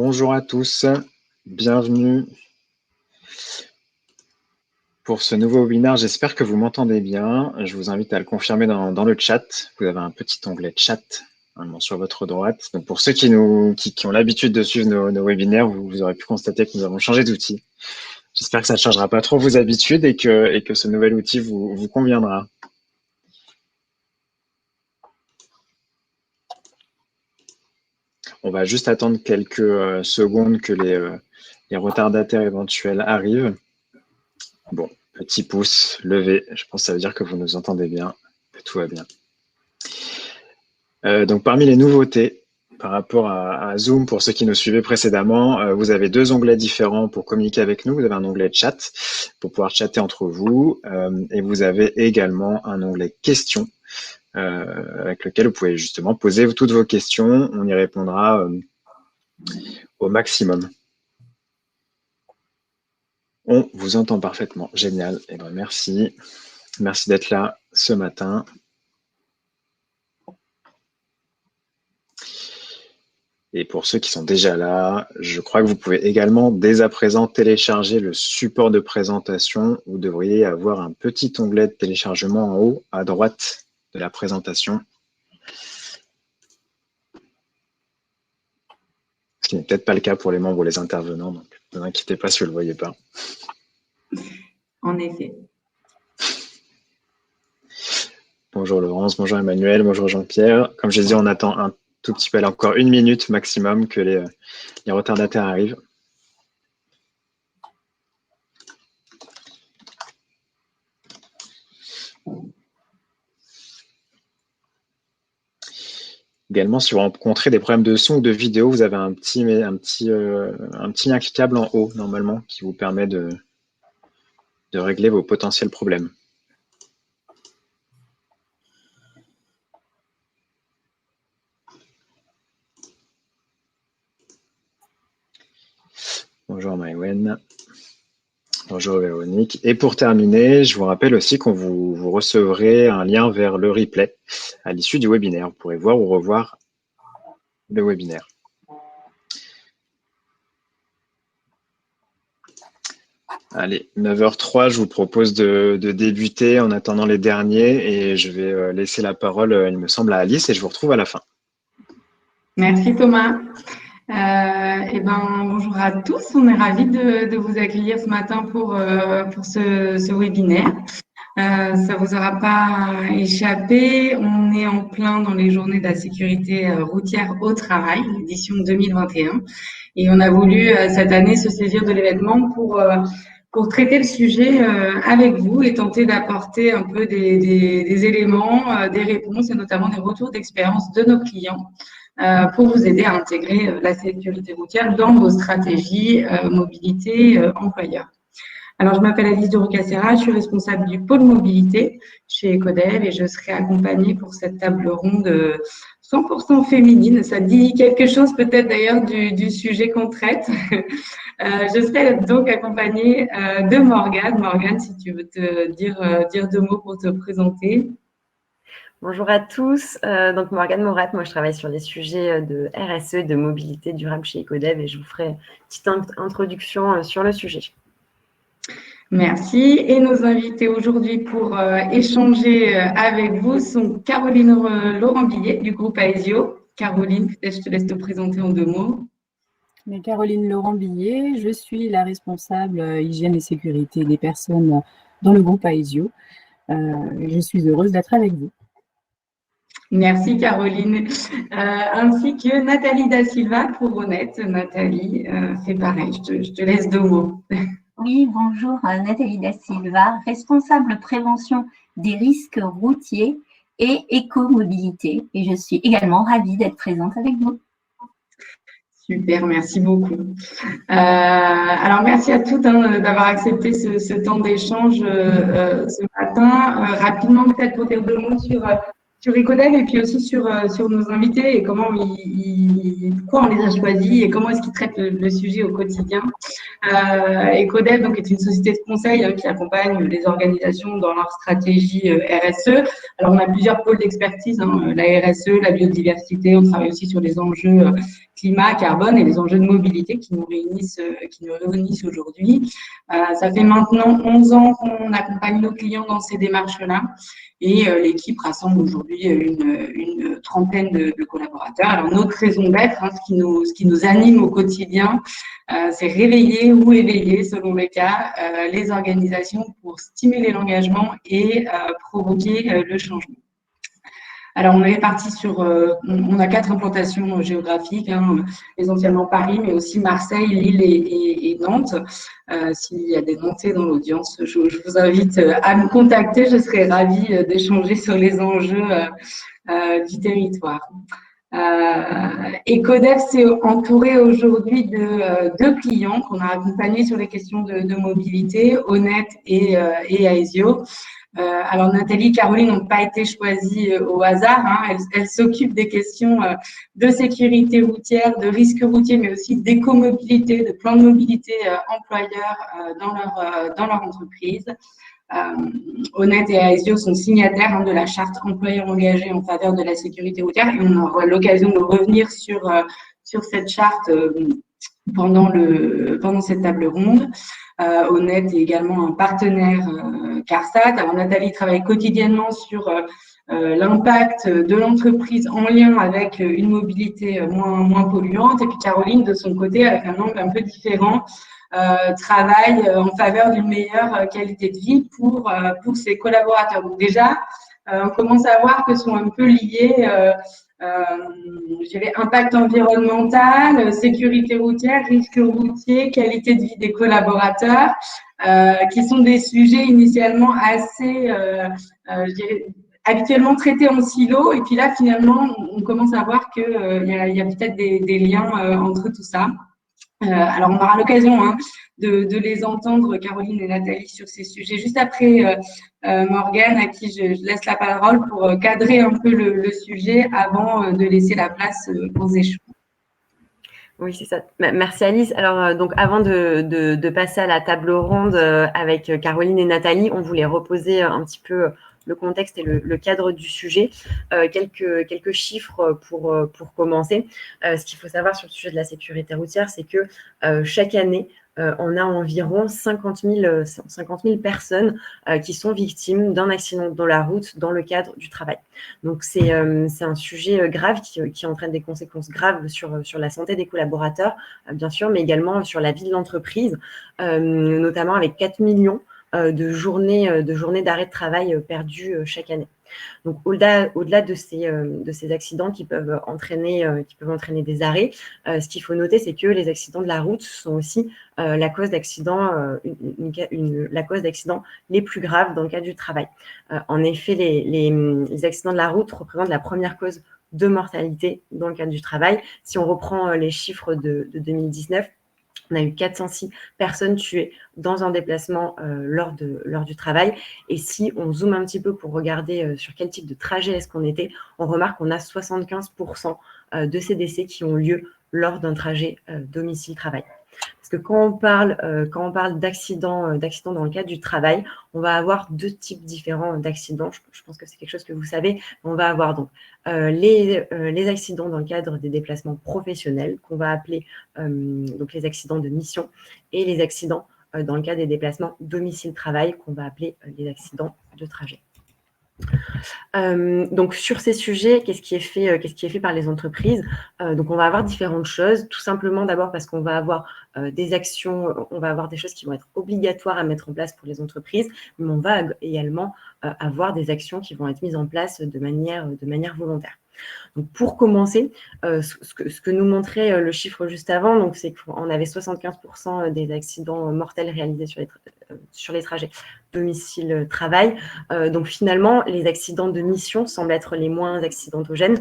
Bonjour à tous, bienvenue pour ce nouveau webinaire. J'espère que vous m'entendez bien. Je vous invite à le confirmer dans le chat. Vous avez un petit onglet chat sur votre droite. Donc pour ceux qui ont l'habitude de suivre nos webinaires, vous aurez pu constater que nous avons changé d'outil. J'espère que ça ne changera pas trop vos habitudes et que ce nouvel outil vous conviendra. On va juste attendre quelques secondes que les retardataires éventuels arrivent. Bon, petit pouce levé, je pense que ça veut dire que vous nous entendez bien, que tout va bien. Donc parmi les nouveautés par rapport à Zoom, pour ceux qui nous suivaient précédemment, vous avez deux onglets différents pour communiquer avec nous. Vous avez un onglet chat pour pouvoir chatter entre vous et vous avez également un onglet questions avec lequel vous pouvez justement poser toutes vos questions. On y répondra au maximum. On vous entend parfaitement, génial. Eh bien, merci d'être là ce matin. Et pour ceux qui sont déjà là, je crois que vous pouvez également dès à présent télécharger le support de présentation. Vous devriez avoir un petit onglet de téléchargement en haut à droite de la présentation. Ce qui n'est peut-être pas le cas pour les membres ou les intervenants, donc ne vous inquiétez pas si vous ne le voyez pas. En effet. Bonjour Laurence, bonjour Emmanuel, bonjour Jean-Pierre. Comme je disais, on attend un tout petit peu, encore 1 minute maximum que les retardataires arrivent. Également, si vous rencontrez des problèmes de son ou de vidéo, vous avez un petit lien cliquable en haut, normalement, qui vous permet de régler vos potentiels problèmes. Bonjour Maïwen. Bonjour Véronique. Et pour terminer, je vous rappelle aussi qu'on vous recevrez un lien vers le replay à l'issue du webinaire. Vous pourrez voir ou revoir le webinaire. Allez, 9h03, je vous propose de débuter en attendant les derniers et je vais laisser la parole, il me semble, à Alice et je vous retrouve à la fin. Merci Thomas. Bonjour à tous, on est ravis de vous accueillir ce matin pour ce webinaire. Ça vous aura pas échappé, on est en plein dans les journées de la sécurité routière au travail, édition 2021, et on a voulu cette année se saisir de l'événement pour traiter le sujet avec vous et tenter d'apporter un peu des éléments, des réponses et notamment des retours d'expérience de nos clients pour vous aider à intégrer la sécurité routière dans vos stratégies mobilité employeur. Alors, je m'appelle Alice de Rocacera, je suis responsable du pôle mobilité chez Ecodev et je serai accompagnée pour cette table ronde 100% féminine. Ça dit quelque chose peut-être d'ailleurs du sujet qu'on traite. Je serai donc accompagnée de Morgane. Morgane, si tu veux te dire deux mots pour te présenter. Bonjour à tous, donc Morgane Morat, moi je travaille sur les sujets de RSE, de mobilité durable chez Ecodev et je vous ferai une petite introduction sur le sujet. Merci. Et nos invités aujourd'hui pour échanger avec vous sont Caroline Laurent-Billet du groupe Aesio. Caroline, peut-être je te laisse te présenter en deux mots. Caroline Laurent-Billet, je suis la responsable hygiène et sécurité des personnes dans le groupe Aesio. Je suis heureuse d'être avec vous. Merci Caroline. Ainsi que Nathalie Da Silva pour Honnête. Nathalie, c'est pareil, je te laisse deux mots. Oui, bonjour, Nathalie Da Silva, responsable prévention des risques routiers et écomobilité. Et je suis également ravie d'être présente avec vous. Super, merci beaucoup. Alors, merci à toutes d'avoir accepté ce temps d'échange ce matin. Rapidement, peut-être pour dire deux mots sur Ecodev et puis aussi sur nos invités et pourquoi on les a choisis et comment est-ce qu'ils traitent le sujet au quotidien. Ecodev donc, est une société de conseil qui accompagne les organisations dans leur stratégie RSE. Alors, on a plusieurs pôles d'expertise, la RSE, la biodiversité, on travaille aussi sur les enjeux climat, carbone et les enjeux de mobilité qui nous réunissent aujourd'hui. Ça fait maintenant 11 ans qu'on accompagne nos clients dans ces démarches-là et l'équipe rassemble aujourd'hui une trentaine de collaborateurs. Alors, notre raison d'être, ce qui nous anime au quotidien, c'est réveiller ou éveiller, selon les cas, les organisations pour stimuler l'engagement et provoquer le changement. Alors, on est parti sur, on a 4 implantations géographiques, essentiellement Paris, mais aussi Marseille, Lille et Nantes. S'il y a des Nantais dans l'audience, je vous invite à me contacter. Je serai ravie d'échanger sur les enjeux du territoire. Ecodev s'est entouré aujourd'hui de 2 clients qu'on a accompagnés sur les questions de mobilité, Honnête et Aesio. Alors, Nathalie et Caroline n'ont pas été choisies au hasard. Elles s'occupent des questions de sécurité routière, de risques routiers, mais aussi d'écomobilité, de plan de mobilité employeur dans leur entreprise. Honnête et Aesio sont signataires de la charte employeur engagé en faveur de la sécurité routière et on aura l'occasion de revenir sur cette charte pendant cette table ronde. Honnête est également un partenaire CARSAT. Alors, Nathalie travaille quotidiennement sur l'impact de l'entreprise en lien avec une mobilité moins polluante. Et puis Caroline, de son côté, avec un angle un peu différent, travaille en faveur d'une meilleure qualité de vie pour ses collaborateurs. Donc déjà, on commence à voir que sont un peu liés je dirais impact environnemental, sécurité routière, risque routier, qualité de vie des collaborateurs, qui sont des sujets initialement assez, je dirais, habituellement traités en silo. Et puis là, finalement, on commence à voir qu'il y a peut-être des liens entre tout ça. Alors, on aura l'occasion de les entendre, Caroline et Nathalie, sur ces sujets, juste après Morgane, à qui je laisse la parole pour cadrer un peu le sujet avant de laisser la place aux échanges. Oui, c'est ça. Merci Alice. Alors, donc, avant de passer à la table ronde avec Caroline et Nathalie, on voulait reposer un petit peu le contexte et le cadre du sujet. Quelques chiffres pour commencer. Ce qu'il faut savoir sur le sujet de la sécurité routière, c'est que chaque année, on a environ 50 000 personnes qui sont victimes d'un accident de la route dans le cadre du travail. Donc, c'est un sujet grave qui entraîne des conséquences graves sur la santé des collaborateurs, bien sûr, mais également sur la vie de l'entreprise, notamment avec 4 millions de journées d'arrêt de travail perdues chaque année. Donc, au-delà de ces accidents qui peuvent entraîner des arrêts, ce qu'il faut noter, c'est que les accidents de la route sont aussi la cause d'accidents les plus graves dans le cadre du travail. En effet, les accidents de la route représentent la première cause de mortalité dans le cadre du travail. Si on reprend les chiffres de 2019, on a eu 406 personnes tuées dans un déplacement lors du travail. Et si on zoome un petit peu pour regarder sur quel type de trajet est-ce qu'on était, on remarque qu'on a 75% de ces décès qui ont lieu lors d'un trajet domicile-travail. Parce que quand on parle d'accidents dans le cadre du travail, on va avoir 2 types différents d'accidents. Je pense que c'est quelque chose que vous savez. On va avoir donc les accidents dans le cadre des déplacements professionnels qu'on va appeler donc les accidents de mission et les accidents dans le cadre des déplacements domicile-travail qu'on va appeler les accidents de trajet. Donc sur ces sujets, qu'est-ce qui est fait par les entreprises? Donc on va avoir différentes choses, tout simplement d'abord parce qu'on va avoir des actions, on va avoir des choses qui vont être obligatoires à mettre en place pour les entreprises, mais on va également avoir des actions qui vont être mises en place de manière volontaire. Donc pour commencer, ce que nous montrait le chiffre juste avant, donc c'est qu'on avait 75% des accidents mortels réalisés sur les trajets domicile-travail. Donc finalement, les accidents de mission semblent être les moins accidentogènes.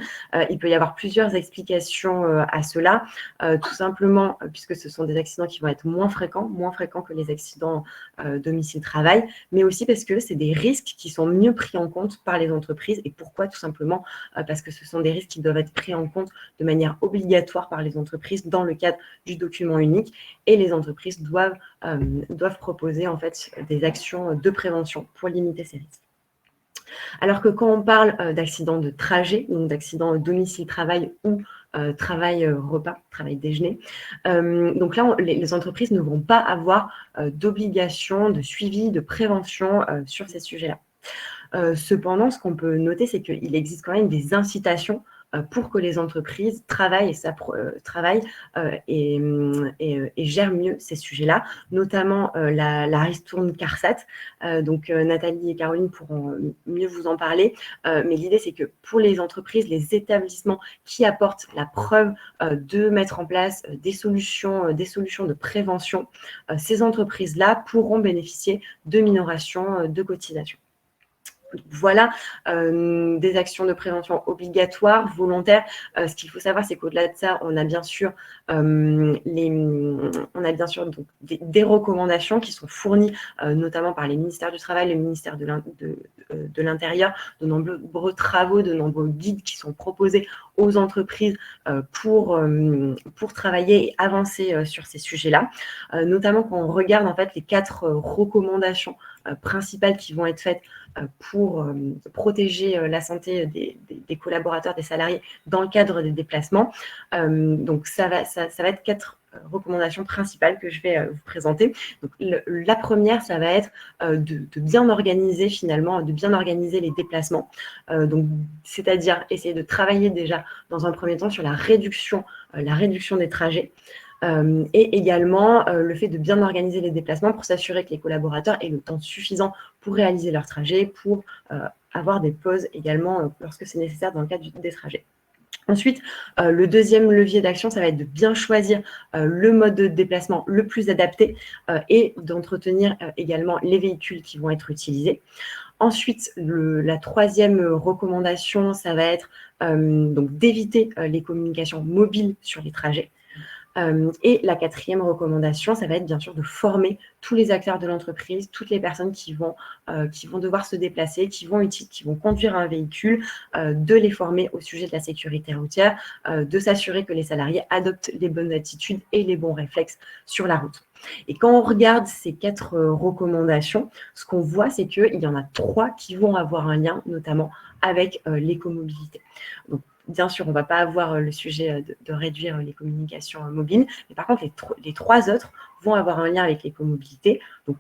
Il peut y avoir plusieurs explications à cela, tout simplement puisque ce sont des accidents qui vont être moins fréquents que les accidents domicile-travail, mais aussi parce que c'est des risques qui sont mieux pris en compte par les entreprises. Et pourquoi? Tout simplement parce que ce sont des risques qui doivent être pris en compte de manière obligatoire par les entreprises dans le cadre du document unique, et les entreprises doivent proposer en fait des actions de prévention pour limiter ces risques. Alors que quand on parle d'accidents de trajet, donc d'accidents domicile-travail ou travail repas, travail déjeuner. Donc là, les entreprises ne vont pas avoir d'obligation de suivi, de prévention sur ces sujets-là. Cependant, ce qu'on peut noter, c'est qu'il existe quand même des incitations pour que les entreprises travaillent et gèrent mieux ces sujets-là, notamment la ristourne CARSAT. Donc, Nathalie et Caroline pourront mieux vous en parler. Mais l'idée, c'est que pour les entreprises, les établissements qui apportent la preuve de mettre en place des solutions de prévention, ces entreprises-là pourront bénéficier de minorations de cotisations. Voilà des actions de prévention obligatoires, volontaires. Ce qu'il faut savoir, c'est qu'au-delà de ça, on a bien sûr, donc, des recommandations qui sont fournies notamment par les ministères du Travail, le ministère de l'Intérieur, de nombreux travaux, de nombreux guides qui sont proposés aux entreprises pour travailler et avancer sur ces sujets-là. Notamment quand on regarde en fait les 4 recommandations principales qui vont être faites pour protéger la santé des collaborateurs, des salariés dans le cadre des déplacements. Donc, ça va être 4 recommandations principales que je vais vous présenter. Donc, la première, ça va être de bien organiser finalement, de bien organiser les déplacements. Donc, c'est-à-dire essayer de travailler déjà dans un premier temps sur la réduction des trajets. Et également le fait de bien organiser les déplacements pour s'assurer que les collaborateurs aient le temps suffisant pour réaliser leur trajet, pour avoir des pauses également lorsque c'est nécessaire dans le cadre des trajets. Ensuite, le deuxième levier d'action, ça va être de bien choisir le mode de déplacement le plus adapté et d'entretenir également les véhicules qui vont être utilisés. Ensuite, la troisième recommandation, ça va être donc d'éviter les communications mobiles sur les trajets. Et la quatrième recommandation, ça va être bien sûr de former tous les acteurs de l'entreprise, toutes les personnes qui vont devoir se déplacer, qui vont conduire un véhicule, de les former au sujet de la sécurité routière, de s'assurer que les salariés adoptent les bonnes attitudes et les bons réflexes sur la route. Et quand on regarde ces 4 recommandations, ce qu'on voit, c'est qu'il y en a 3 qui vont avoir un lien, notamment avec l'écomobilité. Donc, bien sûr, on ne va pas avoir le sujet de réduire les communications mobiles, mais par contre, les 3 autres vont avoir un lien avec l'écomobilité. Donc,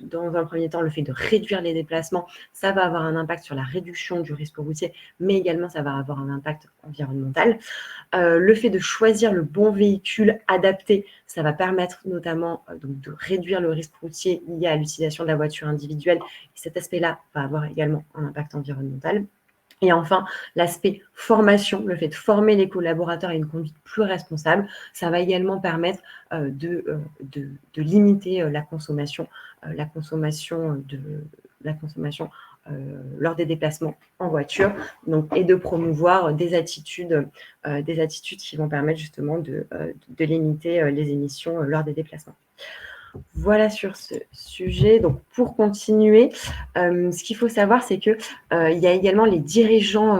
dans un premier temps, le fait de réduire les déplacements, ça va avoir un impact sur la réduction du risque routier, mais également, ça va avoir un impact environnemental. Le fait de choisir le bon véhicule adapté, ça va permettre notamment donc de réduire le risque routier lié à l'utilisation de la voiture individuelle. Et cet aspect-là va avoir également un impact environnemental. Et enfin, l'aspect formation, le fait de former les collaborateurs à une conduite plus responsable, ça va également permettre de limiter la consommation lors des déplacements en voiture, donc, et de promouvoir des attitudes qui vont permettre justement de limiter les émissions lors des déplacements. Voilà sur ce sujet. Donc, pour continuer, ce qu'il faut savoir, c'est qu'il y a également les dirigeants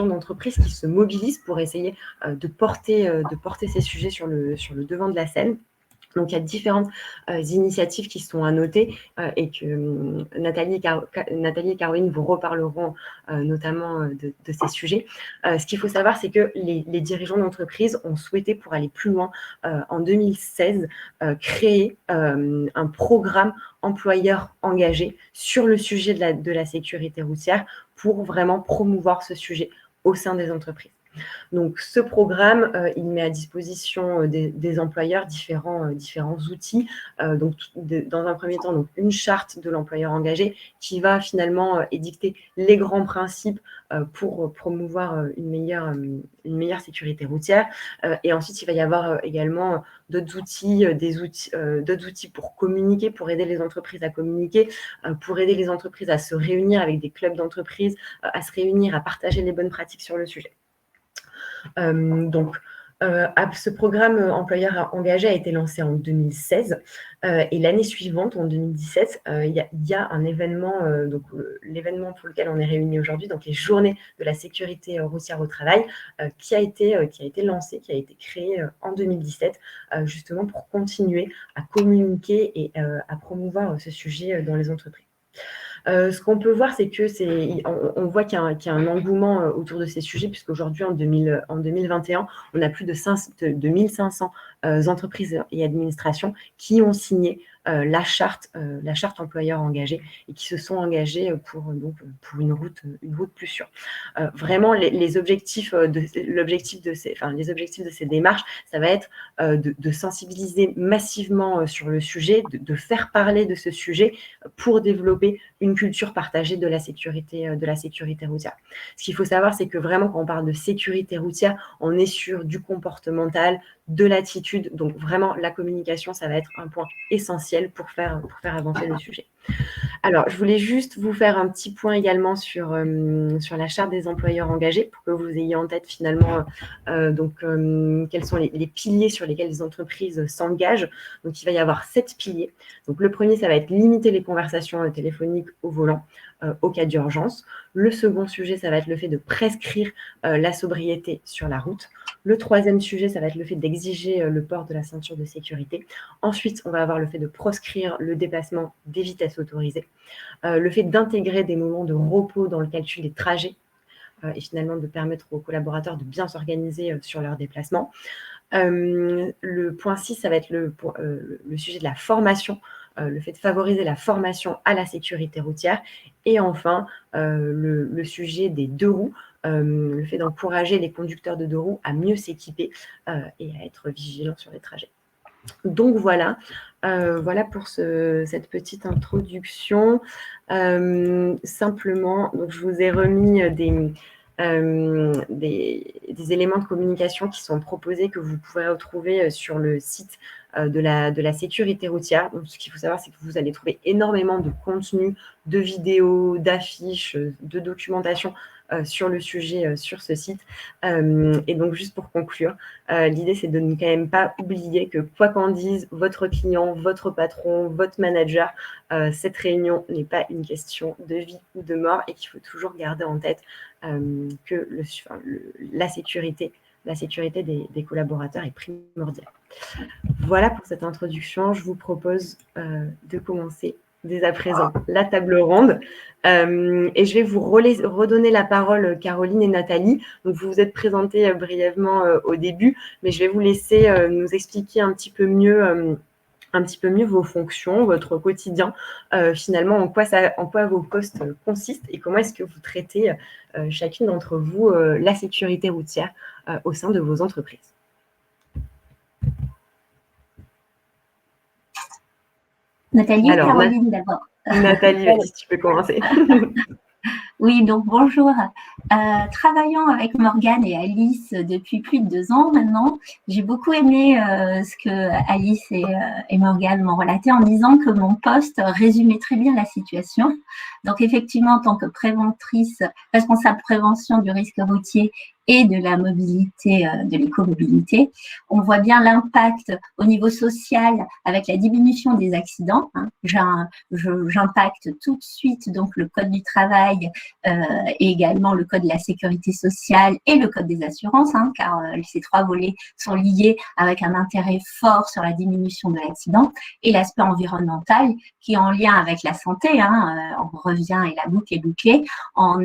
d'entreprise qui se mobilisent pour essayer de porter ces sujets sur le devant de la scène. Donc, il y a différentes initiatives qui sont à noter et que Nathalie et Caroline vous reparleront notamment de ces sujets. Ce qu'il faut savoir, c'est que les dirigeants d'entreprise ont souhaité, pour aller plus loin, en 2016, créer un programme employeur engagé sur le sujet de la sécurité routière pour vraiment promouvoir ce sujet au sein des entreprises. Donc, ce programme, il met à disposition des employeurs différents outils. Donc, dans un premier temps, donc, une charte de l'employeur engagé qui va finalement édicter les grands principes pour promouvoir une meilleure sécurité routière. Et ensuite, il va y avoir également d'autres outils pour communiquer, pour aider les entreprises à communiquer, pour aider les entreprises à se réunir avec des clubs d'entreprise, à se réunir, à partager les bonnes pratiques sur le sujet. Donc, ce programme employeur engagé a été lancé en 2016 et l'année suivante, en 2017, il y a un événement, donc l'événement pour lequel on est réunis aujourd'hui, donc les journées de la sécurité routière au travail, qui a été lancé, qui a été créé en 2017, justement pour continuer à communiquer et à promouvoir ce sujet dans les entreprises. Ce qu'on peut voir, c'est que on voit qu'il y a un engouement autour de ces sujets, puisqu'aujourd'hui, en 2021, on a plus de 1500 entreprises et administrations qui ont signé la charte employeur engagé et qui se sont engagés pour une route plus sûre. Vraiment, les objectifs de ces démarches, ça va être de sensibiliser massivement sur le sujet, de faire parler de ce sujet pour développer une culture partagée de la sécurité routière. Ce qu'il faut savoir, c'est que vraiment, quand on parle de sécurité routière, on est sur du comportemental, de l'attitude. Donc, vraiment, la communication, ça va être un point essentiel pour faire avancer le sujet. Alors, je voulais juste vous faire un petit point également sur la charte des employeurs engagés pour que vous ayez en tête finalement quels sont les piliers sur lesquels les entreprises s'engagent. Donc, il va y avoir 7 piliers. Donc, le premier, ça va être limiter les conversations téléphoniques au volant au cas d'urgence. Le second sujet, ça va être le fait de prescrire la sobriété sur la route. Le troisième sujet, ça va être le fait d'exiger le port de la ceinture de sécurité. Ensuite, on va avoir le fait de proscrire le dépassement des vitesses autorisées. Le fait d'intégrer des moments de repos dans le calcul des trajets et finalement de permettre aux collaborateurs de bien s'organiser sur leurs déplacements. Le point 6, ça va être le sujet de la formation, le fait de favoriser la formation à la sécurité routière. Et enfin, le sujet des deux roues, le fait d'encourager les conducteurs de deux roues à mieux s'équiper et à être vigilants sur les trajets. Donc voilà pour cette petite introduction. Simplement, donc je vous ai remis des éléments de communication qui sont proposés, que vous pourrez retrouver sur le site de la sécurité routière. Donc, ce qu'il faut savoir, c'est que vous allez trouver énormément de contenu, de vidéos, d'affiches, de documentation sur le sujet sur ce site. Et donc, juste pour conclure, l'idée, c'est de ne quand même pas oublier que quoi qu'en dise votre client, votre patron, votre manager, cette réunion n'est pas une question de vie ou de mort et qu'il faut toujours garder en tête que la sécurité des collaborateurs est primordiale. Voilà pour cette introduction. Je vous propose de commencer dès à présent la table ronde. Et je vais vous redonner la parole, Caroline et Nathalie. Donc, vous vous êtes présentées brièvement au début, mais je vais vous laisser nous expliquer un petit peu mieux vos fonctions, votre quotidien, finalement, en quoi vos postes consistent et comment est-ce que vous traitez chacune d'entre vous la sécurité routière au sein de vos entreprises. Nathalie ou Caroline d'abord? Nathalie, vas-y, tu peux commencer. Oui, donc bonjour. Travaillant avec Morgane et Alice depuis plus de 2 ans maintenant, j'ai beaucoup aimé ce que Alice et Morgane m'ont relaté en disant que mon poste résumait très bien la situation. Donc effectivement, en tant que préventrice, responsable prévention du risque routier et de la mobilité, de l'écomobilité, on voit bien l'impact au niveau social avec la diminution des accidents. J'impacte tout de suite donc le code du travail et également le code de la sécurité sociale et le code des assurances, car ces 3 volets sont liés avec un intérêt fort sur la diminution de l'accident, et l'aspect environnemental qui est en lien avec la santé. On revient et la boucle est bouclée en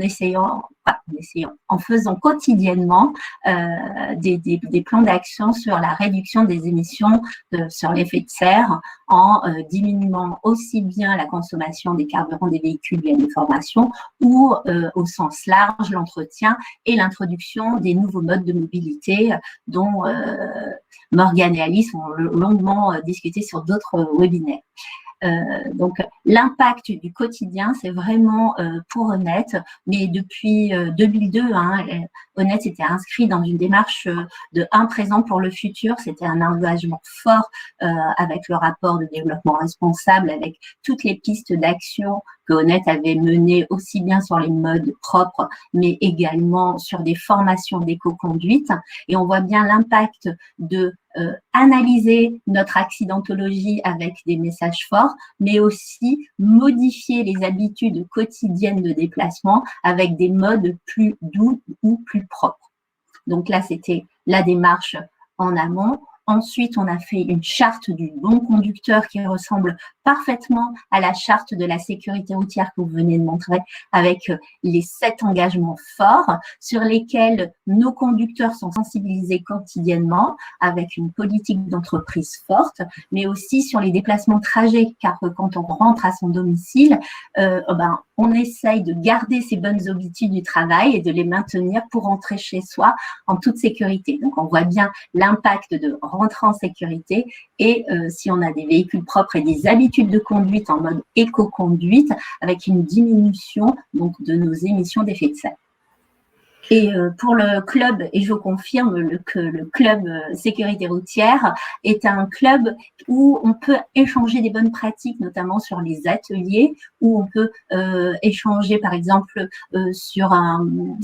faisant quotidiennement des plans d'action sur la réduction des émissions sur l'effet de serre, en diminuant aussi bien la consommation des carburants des véhicules via des formations ou au sens large l'entretien et l'introduction des nouveaux modes de mobilité dont Morgane et Alice ont longuement discuté sur d'autres webinaires. Donc, l'impact du quotidien, c'est vraiment pour Honnête, mais depuis 2002, Honnête s'était inscrit dans une démarche de un présent pour le futur. C'était un engagement fort avec le rapport de développement responsable, avec toutes les pistes d'action que Honnête avait menées aussi bien sur les modes propres, mais également sur des formations d'éco-conduite. Et on voit bien l'impact de analyser notre accidentologie avec des messages forts, mais aussi modifier les habitudes quotidiennes de déplacement avec des modes plus doux ou plus propres. Donc là, c'était la démarche en amont. Ensuite, on a fait une charte du bon conducteur qui ressemble parfaitement à la charte de la sécurité routière que vous venez de montrer, avec les 7 engagements forts sur lesquels nos conducteurs sont sensibilisés quotidiennement, avec une politique d'entreprise forte, mais aussi sur les déplacements de trajet, car quand on rentre à son domicile, on essaye de garder ces bonnes habitudes du travail et de les maintenir pour rentrer chez soi en toute sécurité. Donc, on voit bien l'impact de rentrer en sécurité et si on a des véhicules propres et des habitudes de conduite en mode éco-conduite, avec une diminution donc, de nos émissions d'effet de serre. Et pour le club, et je confirme que le club sécurité routière est un club où on peut échanger des bonnes pratiques, notamment sur les ateliers, où on peut échanger, par exemple, sur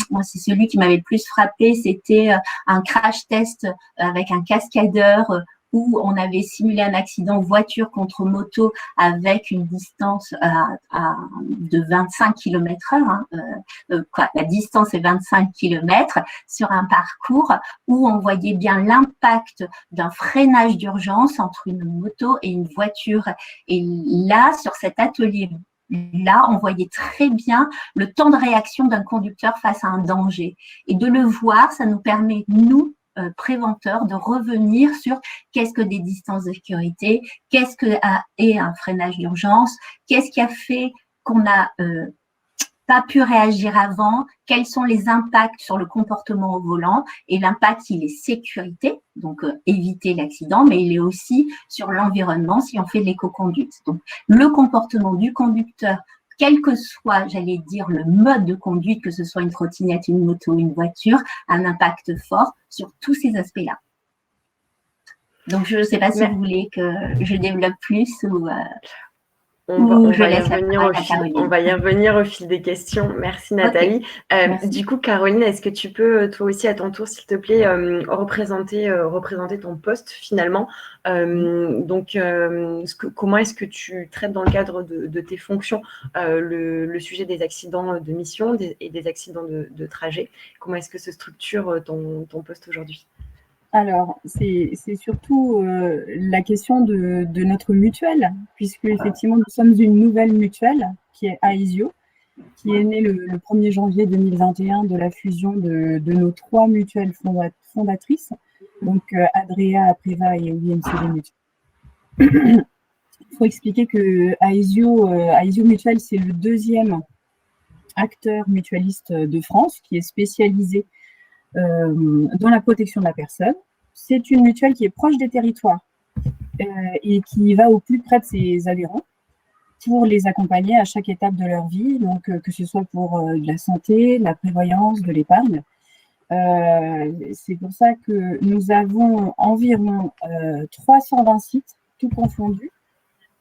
moi c'est celui qui m'avait le plus frappé, c'était un crash test avec un cascadeur où on avait simulé un accident voiture contre moto avec une distance de 25 km/h. La distance est 25 km sur un parcours où on voyait bien l'impact d'un freinage d'urgence entre une moto et une voiture. Et là, sur cet atelier-là, on voyait très bien le temps de réaction d'un conducteur face à un danger. Et de le voir, ça nous permet, nous, préventeurs, de revenir sur qu'est-ce que des distances de sécurité, qu'est-ce que est un freinage d'urgence, qu'est-ce qui a fait qu'on n'a pas pu réagir avant, quels sont les impacts sur le comportement au volant, et l'impact, il est sécurité, donc éviter l'accident, mais il est aussi sur l'environnement si on fait de l'éco-conduite. Donc, le comportement du conducteur, quel que soit, j'allais dire, le mode de conduite, que ce soit une trottinette, une moto, une voiture, a un impact fort sur tous ces aspects-là. Donc, je ne sais pas si vous voulez que je développe plus ou… On va y revenir au fil des questions. Merci Nathalie. Okay. Merci. Du coup, Caroline, est-ce que tu peux toi aussi à ton tour, s'il te plaît, représenter ton poste finalement. Comment est-ce que tu traites dans le cadre de tes fonctions le sujet des accidents de mission et des accidents de trajet? Comment est-ce que se structure ton poste aujourd'hui? Alors, c'est surtout la question de notre mutuelle, puisque effectivement, nous sommes une nouvelle mutuelle qui est Aesio, qui est née le 1er janvier 2021 de la fusion de nos 3 mutuelles fondatrices, donc Adrea, Apreva et OIMCD Mutuelle. Il faut expliquer que Aesio Mutuelle, c'est le 2e acteur mutualiste de France qui est spécialisé dans la protection de la personne. C'est une mutuelle qui est proche des territoires et qui va au plus près de ses adhérents pour les accompagner à chaque étape de leur vie, donc que ce soit pour de la santé, de la prévoyance, de l'épargne. C'est pour ça que nous avons environ 320 sites, tout confondus.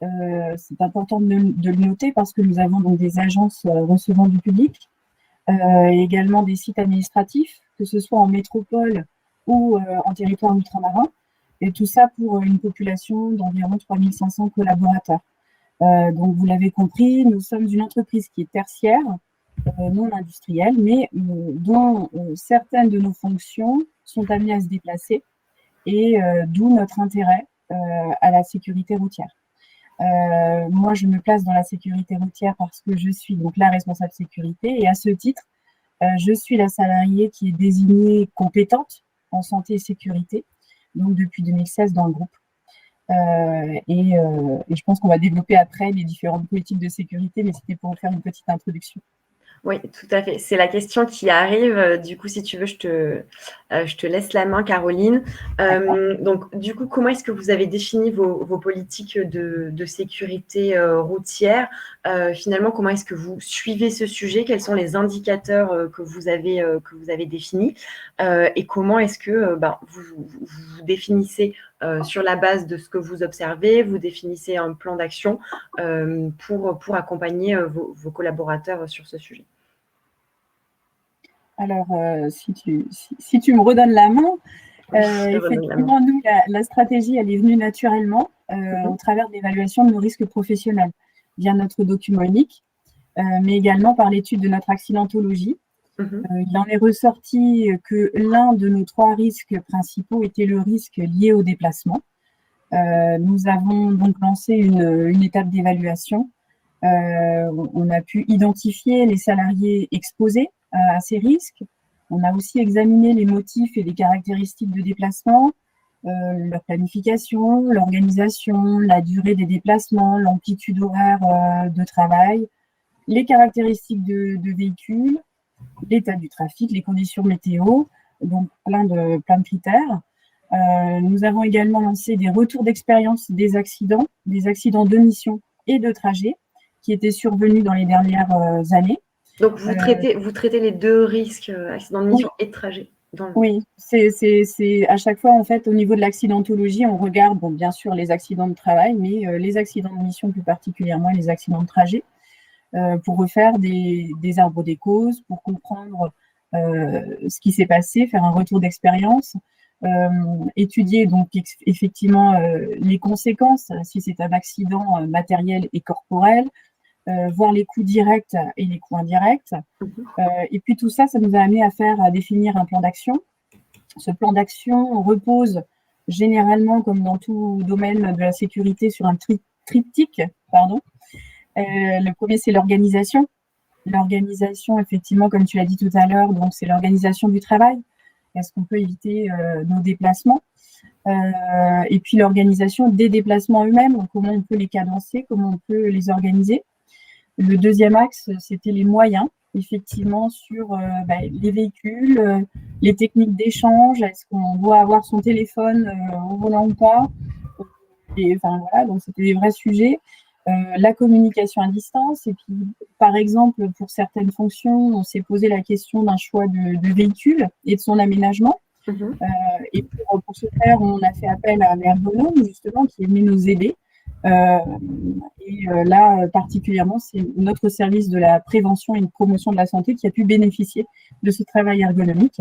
C'est important de le noter parce que nous avons donc des agences recevant du public, également des sites administratifs, que ce soit en métropole ou en territoire ultramarin, et tout ça pour une population d'environ 3500 collaborateurs. Donc, vous l'avez compris, nous sommes une entreprise qui est tertiaire, non industrielle, mais dont certaines de nos fonctions sont amenées à se déplacer, et d'où notre intérêt à la sécurité routière. Moi, je me place dans la sécurité routière parce que je suis donc la responsable sécurité, et à ce titre, je suis la salariée qui est désignée compétente en santé et sécurité, donc depuis 2016 dans le groupe. Et je pense qu'on va développer après les différentes politiques de sécurité, mais c'était pour faire une petite introduction. Oui, tout à fait. C'est la question qui arrive. Du coup, si tu veux, je te laisse la main, Caroline. Donc, du coup, comment est-ce que vous avez défini vos politiques de sécurité routière? Finalement, comment est-ce que vous suivez ce sujet? Quels sont les indicateurs que vous avez définis? Et comment est-ce que vous définissez sur la base de ce que vous observez, vous définissez un plan d'action pour accompagner vos collaborateurs sur ce sujet? Alors, si tu me redonnes la main, effectivement, nous, la stratégie, elle est venue naturellement au travers de l'évaluation de nos risques professionnels via notre document unique, mais également par l'étude de notre accidentologie. Il en est ressorti que l'un de nos 3 risques principaux était le risque lié au déplacement. Nous avons donc lancé une étape d'évaluation. On a pu identifier les salariés exposés à ces risques. On a aussi examiné les motifs et les caractéristiques de déplacement, leur planification, l'organisation, la durée des déplacements, l'amplitude horaire de travail, les caractéristiques de véhicules, l'état du trafic, les conditions météo, donc plein de critères. Nous avons également lancé des retours d'expérience des accidents de mission et de trajet qui étaient survenus dans les dernières années. Donc, vous traitez les deux risques, accident de mission et de trajet. Oui, c'est à chaque fois, en fait, au niveau de l'accidentologie, on regarde, bon, bien sûr, les accidents de travail, mais les accidents de mission plus particulièrement et les accidents de trajet, pour refaire des arbres des causes, pour comprendre ce qui s'est passé, faire un retour d'expérience, étudier donc effectivement les conséquences, si c'est un accident matériel et corporel, voir les coûts directs et les coûts indirects. Et puis tout ça, ça nous a amené à définir un plan d'action. Ce plan d'action repose généralement, comme dans tout domaine de la sécurité, sur un triptyque. Le premier, c'est l'organisation. L'organisation, effectivement, comme tu l'as dit tout à l'heure, donc c'est l'organisation du travail. Est-ce qu'on peut éviter nos déplacements? Et puis l'organisation des déplacements eux-mêmes, comment on peut les cadencer, comment on peut les organiser. Le deuxième axe, c'était les moyens, effectivement, sur les véhicules, les techniques d'échange, est-ce qu'on doit avoir son téléphone au volant ou pas? Et, voilà, donc c'était des vrais sujets. La communication à distance, et puis par exemple, pour certaines fonctions, on s'est posé la question d'un choix de véhicule et de son aménagement. Et pour ce faire, on a fait appel à un ergonome, justement, qui est venu nous aider. Là, particulièrement, c'est notre service de la prévention et de promotion de la santé qui a pu bénéficier de ce travail ergonomique.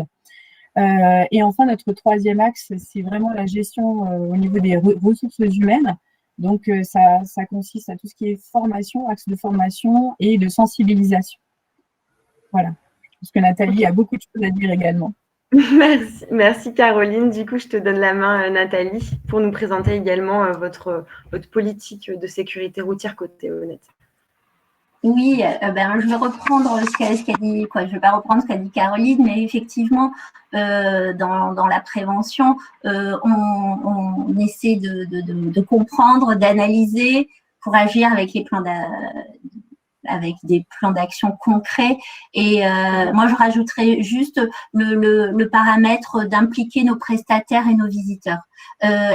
Et enfin, notre troisième axe, c'est vraiment la gestion au niveau des ressources humaines. Donc, ça consiste à tout ce qui est formation, axe de formation et de sensibilisation. Voilà. Je pense que Nathalie a beaucoup de choses à dire également. Merci Caroline. Du coup, je te donne la main, Nathalie, pour nous présenter également votre politique de sécurité routière côté Honnête. Oui, je vais reprendre ce qu'a dit, je vais pas reprendre ce qu'a dit Caroline, mais effectivement, dans la prévention, on essaie de comprendre, d'analyser pour agir avec avec des plans d'action concrets. Et moi, je rajouterais juste le paramètre d'impliquer nos prestataires et nos visiteurs.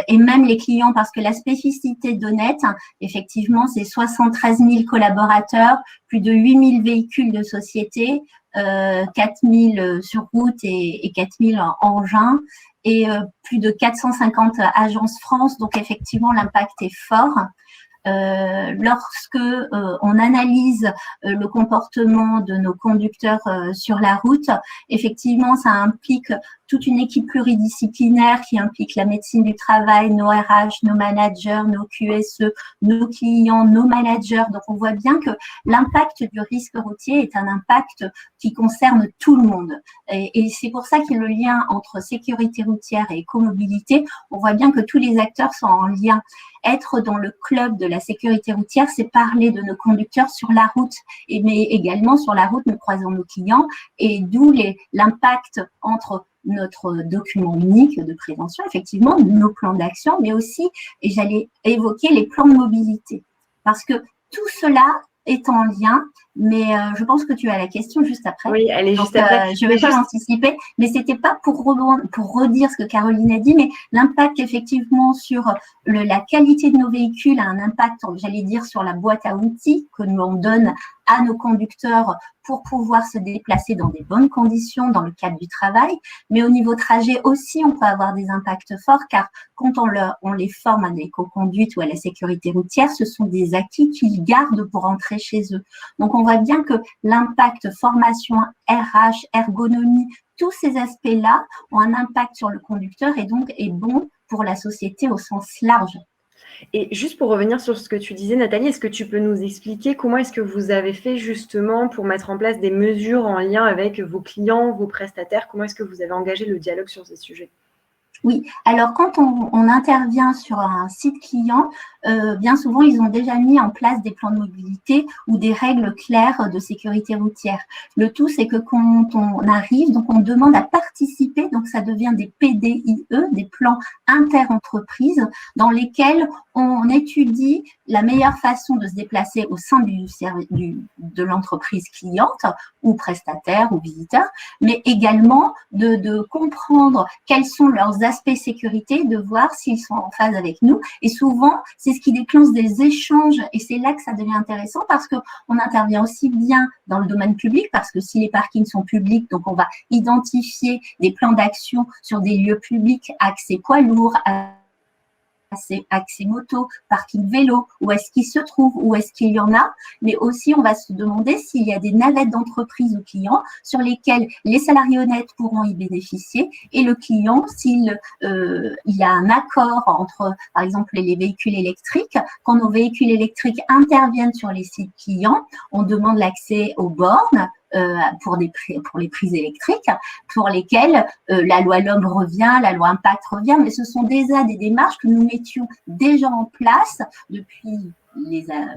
Et même les clients, parce que la spécificité d'Honnête, effectivement, c'est 73 000 collaborateurs, plus de 8 000 véhicules de société, 4 000 sur route et 4 000 engins, et plus de 450 agences France. Donc, effectivement, l'impact est fort. Lorsque on analyse le comportement de nos conducteurs sur la route, effectivement, ça implique toute une équipe pluridisciplinaire qui implique la médecine du travail, nos RH, nos managers, nos QSE, nos clients, nos managers. Donc, on voit bien que l'impact du risque routier est un impact qui concerne tout le monde. Et c'est pour ça qu'il y a le lien entre sécurité routière et écomobilité. On voit bien que tous les acteurs sont en lien. Être dans le club de la sécurité routière, c'est parler de nos conducteurs sur la route, mais également sur la route, nous croisons nos clients, et d'où l'impact entre notre document unique de prévention, effectivement, nos plans d'action, mais aussi, et j'allais évoquer les plans de mobilité. Parce que tout cela est en lien, mais je pense que tu as la question juste après. Oui, elle est juste après. Je ne vais pas l'anticiper, mais ce n'était pas pour redire ce que Caroline a dit, mais l'impact effectivement sur la qualité de nos véhicules a un impact, j'allais dire, sur la boîte à outils que nous on donne à nos conducteurs pour pouvoir se déplacer dans des bonnes conditions dans le cadre du travail. Mais au niveau trajet aussi, on peut avoir des impacts forts, car quand on les forme à l'éco-conduite ou à la sécurité routière, ce sont des acquis qu'ils gardent pour rentrer chez eux. Donc, on voit bien que l'impact formation, RH, ergonomie, tous ces aspects-là ont un impact sur le conducteur et donc est bon pour la société au sens large. Et juste pour revenir sur ce que tu disais, Nathalie, est-ce que tu peux nous expliquer comment est-ce que vous avez fait justement pour mettre en place des mesures en lien avec vos clients, vos prestataires? Comment est-ce que vous avez engagé le dialogue sur ces sujets? Oui, alors quand on intervient sur un site client, bien souvent, ils ont déjà mis en place des plans de mobilité ou des règles claires de sécurité routière. Le tout, c'est que quand on arrive, donc on demande à participer, donc ça devient des PDIE, des plans inter-entreprises, dans lesquels on étudie la meilleure façon de se déplacer au sein de l'entreprise cliente ou prestataire ou visiteur, mais également de comprendre quels sont leurs aspects sécurité, de voir s'ils sont en phase avec nous. Et souvent, c'est ce qui déclenche des échanges et c'est là que ça devient intéressant parce qu'on intervient aussi bien dans le domaine public parce que si les parkings sont publics, donc on va identifier des plans d'action sur des lieux publics, accès poids lourds, accès moto, parking vélo, où est-ce qu'il se trouve, où est-ce qu'il y en a, mais aussi on va se demander s'il y a des navettes d'entreprise ou clients sur lesquelles les salariés honnêtes pourront y bénéficier et le client, s'il y a un accord entre, par exemple, les véhicules électriques, quand nos véhicules électriques interviennent sur les sites clients, on demande l'accès aux bornes, pour les prises électriques, pour lesquelles la loi LOM revient, la loi Impact revient, mais ce sont déjà des démarches que nous mettions déjà en place depuis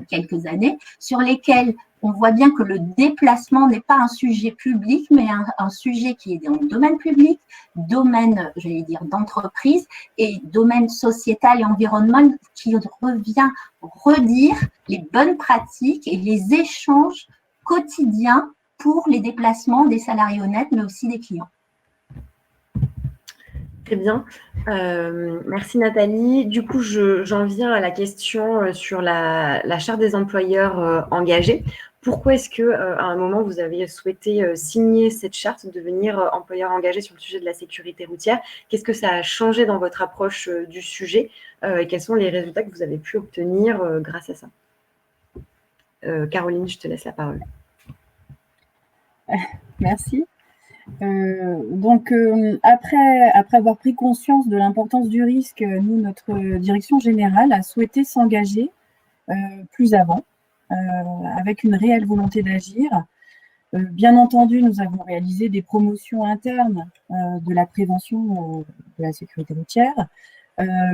quelques années, sur lesquelles on voit bien que le déplacement n'est pas un sujet public, mais un sujet qui est dans le domaine public, domaine, j'allais dire, d'entreprise et domaine sociétal et environnemental qui revient redire les bonnes pratiques et les échanges quotidiens pour les déplacements des salariés honnêtes, mais aussi des clients. Très bien. Merci Nathalie. Du coup, j'en viens à la question sur la charte des employeurs engagés. Pourquoi est-ce qu'à un moment, vous avez souhaité signer cette charte, devenir employeur engagé sur le sujet de la sécurité routière? Qu'est-ce que ça a changé dans votre approche du sujet et quels sont les résultats que vous avez pu obtenir grâce à ça? Caroline, je te laisse la parole. Merci. Après avoir pris conscience de l'importance du risque, nous, notre direction générale a souhaité s'engager plus avant, avec une réelle volonté d'agir. Bien entendu, nous avons réalisé des promotions internes de la prévention de la sécurité routière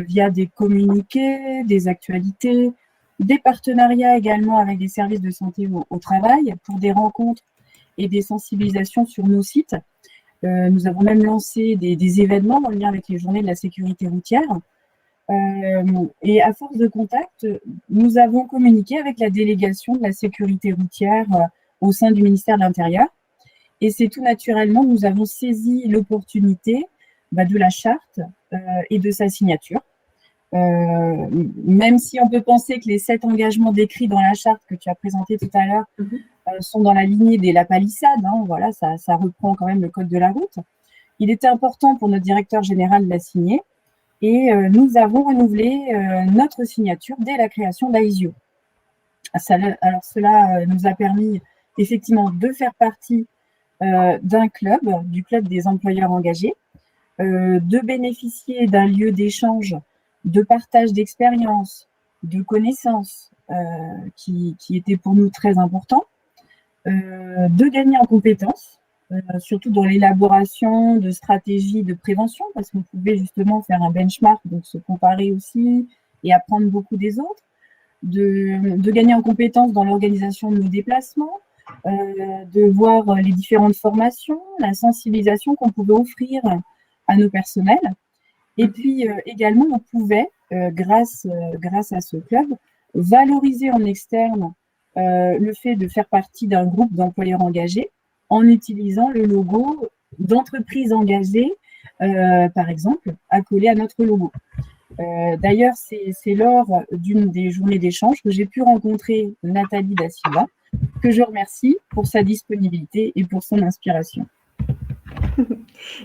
via des communiqués, des actualités, des partenariats également avec des services de santé au travail pour des rencontres et des sensibilisations sur nos sites. Nous avons même lancé des événements en lien avec les journées de la sécurité routière. Et à force de contact, nous avons communiqué avec la délégation de la sécurité routière au sein du ministère de l'Intérieur. Et c'est tout naturellement, nous avons saisi l'opportunité de la charte et de sa signature. Même si on peut penser que les 7 engagements décrits dans la charte que tu as présenté tout à l'heure sont dans la lignée des la palissade, voilà, ça reprend quand même le code de la route. Il était important pour notre directeur général de la signer et nous avons renouvelé notre signature dès la création d'AISIO. Alors cela nous a permis effectivement de faire partie d'un club, du club des employeurs engagés, de bénéficier d'un lieu d'échange, de partage d'expériences, de connaissances qui était pour nous très important, de gagner en compétences, surtout dans l'élaboration de stratégies de prévention, parce qu'on pouvait justement faire un benchmark, donc se comparer aussi et apprendre beaucoup des autres, de gagner en compétences dans l'organisation de nos déplacements, de voir les différentes formations, la sensibilisation qu'on pouvait offrir à nos personnels. Et puis également, on pouvait, grâce à ce club, valoriser en externe le fait de faire partie d'un groupe d'employeurs engagés en utilisant le logo d'entreprise engagée, par exemple, accolé à notre logo. D'ailleurs, c'est lors d'une des journées d'échange que j'ai pu rencontrer Nathalie Da Silva, que je remercie pour sa disponibilité et pour son inspiration.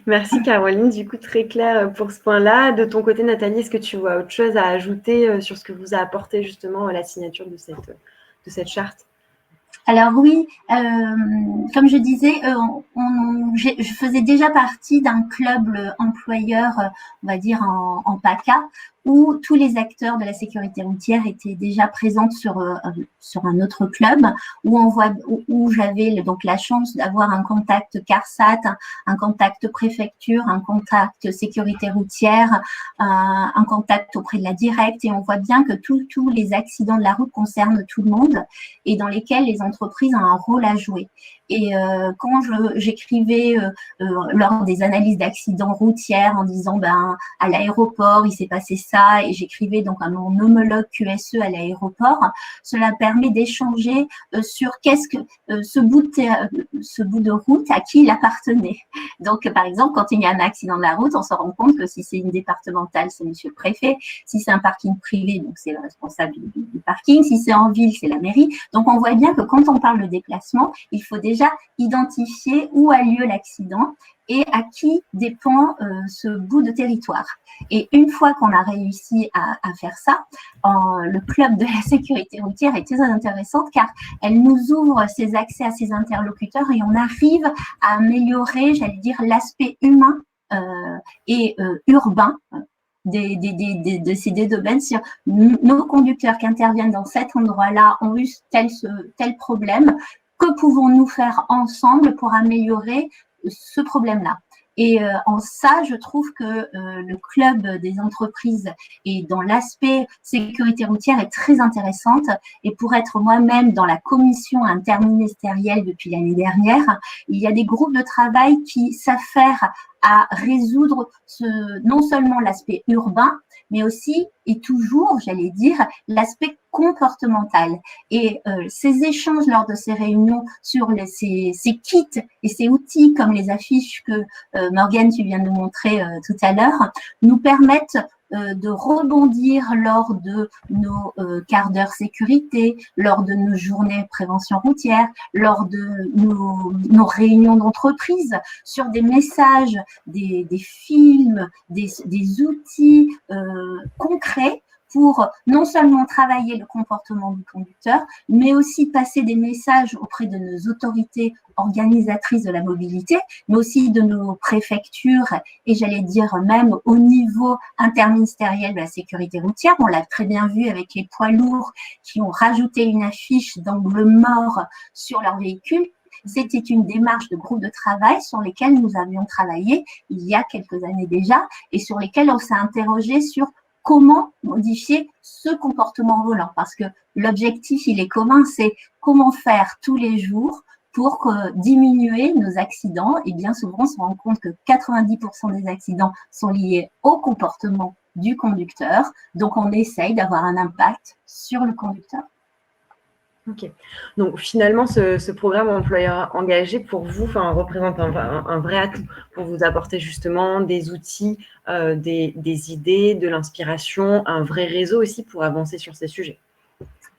Merci Caroline, du coup très clair pour ce point-là. De ton côté Nathalie, est-ce que tu vois autre chose à ajouter sur ce que vous a apporté justement la signature de cette charte? Alors oui, comme je disais, je faisais déjà partie d'un club employeur, on va dire en PACA, où tous les acteurs de la sécurité routière étaient déjà présents sur un autre club, où j'avais donc la chance d'avoir un contact CARSAT, un contact préfecture, un contact sécurité routière, un contact auprès de la directe, et on voit bien que tous les accidents de la route concernent tout le monde et dans lesquels les entreprises ont un rôle à jouer. Et quand j'écrivais lors des analyses d'accidents routières en disant à l'aéroport il s'est passé ça, et j'écrivais donc à mon homologue QSE à l'aéroport, cela permet d'échanger sur qu'est-ce que ce bout de route, à qui il appartenait. Donc par exemple, quand il y a un accident de la route, on se rend compte que si c'est une départementale, c'est monsieur le préfet, si c'est un parking privé, donc c'est le responsable du parking, si c'est en ville, c'est la mairie. Donc on voit bien que quand on parle de déplacement, il faut déjà identifier où a lieu l'accident et à qui dépend ce bout de territoire. Et une fois qu'on a réussi à faire ça, le club de la sécurité routière est très intéressante car elle nous ouvre ses accès à ses interlocuteurs et on arrive à améliorer, j'allais dire, l'aspect humain et urbain de ces deux domaines sur nos conducteurs qui interviennent dans cet endroit-là ont eu tel problème. Que pouvons-nous faire ensemble pour améliorer ce problème-là? Et en ça, je trouve que le club des entreprises et dans l'aspect sécurité routière est très intéressante. Et pour être moi-même dans la commission interministérielle depuis l'année dernière, il y a des groupes de travail qui s'affairent à résoudre non seulement l'aspect urbain, mais aussi et toujours, j'allais dire, l'aspect comportemental. Et ces échanges lors de ces réunions sur ces kits et ces outils comme les affiches que Morgane, tu viens de nous montrer tout à l'heure, nous permettent de rebondir lors de nos quarts d'heure sécurité, lors de nos journées prévention routière, lors de nos réunions d'entreprise, sur des messages, des films, des outils concrets pour non seulement travailler le comportement du conducteur, mais aussi passer des messages auprès de nos autorités organisatrices de la mobilité, mais aussi de nos préfectures et j'allais dire même au niveau interministériel de la sécurité routière. On l'a très bien vu avec les poids lourds qui ont rajouté une affiche d'angle mort sur leur véhicule. C'était une démarche de groupe de travail sur lesquels nous avions travaillé il y a quelques années déjà et sur lesquels on s'est interrogé sur comment modifier ce comportement volant. Parce que l'objectif, il est commun, c'est comment faire tous les jours pour diminuer nos accidents. Et bien souvent, on se rend compte que 90% des accidents sont liés au comportement du conducteur. Donc, on essaye d'avoir un impact sur le conducteur. Ok. Donc finalement, ce programme employeur engagé pour vous représente un vrai atout pour vous apporter justement des outils, des idées, de l'inspiration, un vrai réseau aussi pour avancer sur ces sujets.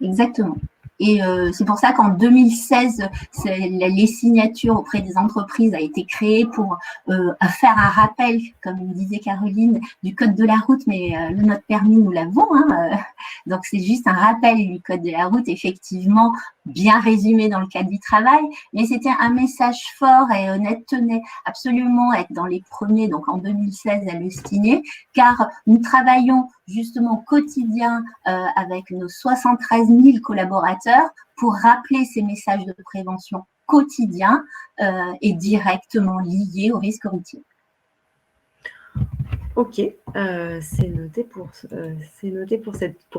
Exactement. Et c'est pour ça qu'en 2016, les signatures auprès des entreprises a été créées pour faire un rappel, comme disait Caroline, du code de la route, mais notre permis, nous l'avons. Donc, c'est juste un rappel du code de la route, effectivement, bien résumé dans le cadre du travail. Mais c'était un message fort et honnête, tenait absolument être dans les premiers, donc en 2016, à le signer, car nous travaillons justement au quotidien avec nos 73 000 collaborateurs pour rappeler ces messages de prévention quotidiens et directement liés au risque routier. Ok, c'est noté pour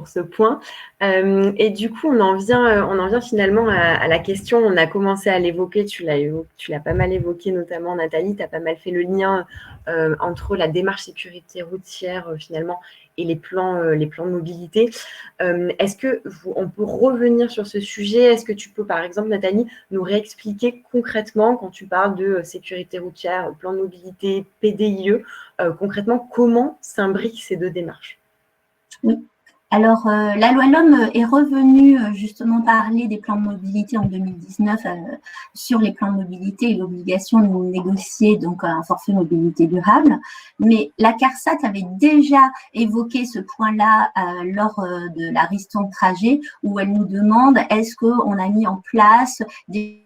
ce point. Et du coup, on en vient finalement à la question. On a commencé à l'évoquer, tu l'as pas mal évoqué, notamment Nathalie, tu as pas mal fait le lien entre la démarche sécurité routière finalement et les plans de mobilité. Est-ce qu'on peut revenir sur ce sujet? Est-ce que tu peux, par exemple, Nathalie, nous réexpliquer concrètement, quand tu parles de sécurité routière, plan de mobilité, PDIE, concrètement, comment s'imbriquent ces deux démarches? Oui. Alors, la loi LOM est revenue justement parler des plans de mobilité en 2019 sur les plans de mobilité et l'obligation de négocier donc un forfait mobilité durable. Mais la CARSAT avait déjà évoqué ce point-là lors de la ristourne trajet où elle nous demande est-ce qu'on a mis en place des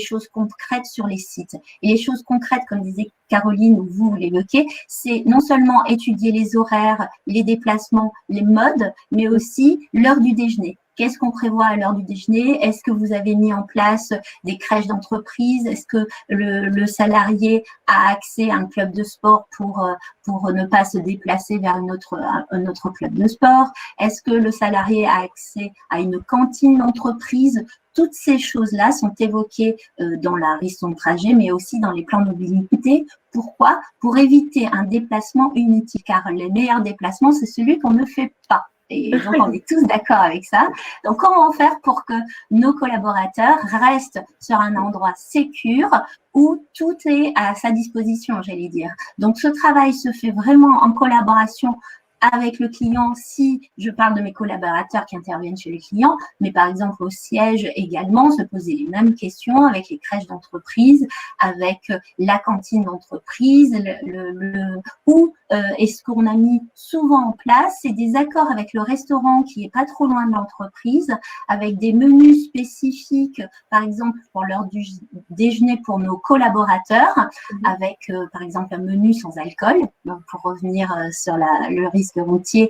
choses concrètes sur les sites. Et les choses concrètes, comme disait Caroline ou vous l'évoquez, c'est non seulement étudier les horaires, les déplacements, les modes, mais aussi l'heure du déjeuner. Qu'est-ce qu'on prévoit à l'heure du déjeuner? Est-ce que vous avez mis en place des crèches d'entreprise? Est-ce que le salarié a accès à un club de sport pour ne pas se déplacer vers un autre club de sport? Est-ce que le salarié a accès à une cantine d'entreprise? Toutes ces choses-là sont évoquées dans la ristourne de trajet, mais aussi dans les plans de mobilité. Pourquoi? Pour éviter un déplacement inutile, car les meilleurs déplacements, c'est celui qu'on ne fait pas. Et donc, on est tous d'accord avec ça. Donc, comment faire pour que nos collaborateurs restent sur un endroit sécure où tout est à sa disposition, j'allais dire. Donc, ce travail se fait vraiment en collaboration avec le client, si je parle de mes collaborateurs qui interviennent chez les clients, mais par exemple au siège également, se poser les mêmes questions avec les crèches d'entreprise, avec la cantine d'entreprise, où est-ce qu'on a mis souvent en place, c'est des accords avec le restaurant qui est pas trop loin de l'entreprise, avec des menus spécifiques, par exemple pour l'heure du déjeuner pour nos collaborateurs, avec par exemple un menu sans alcool, donc pour revenir sur le risque routier,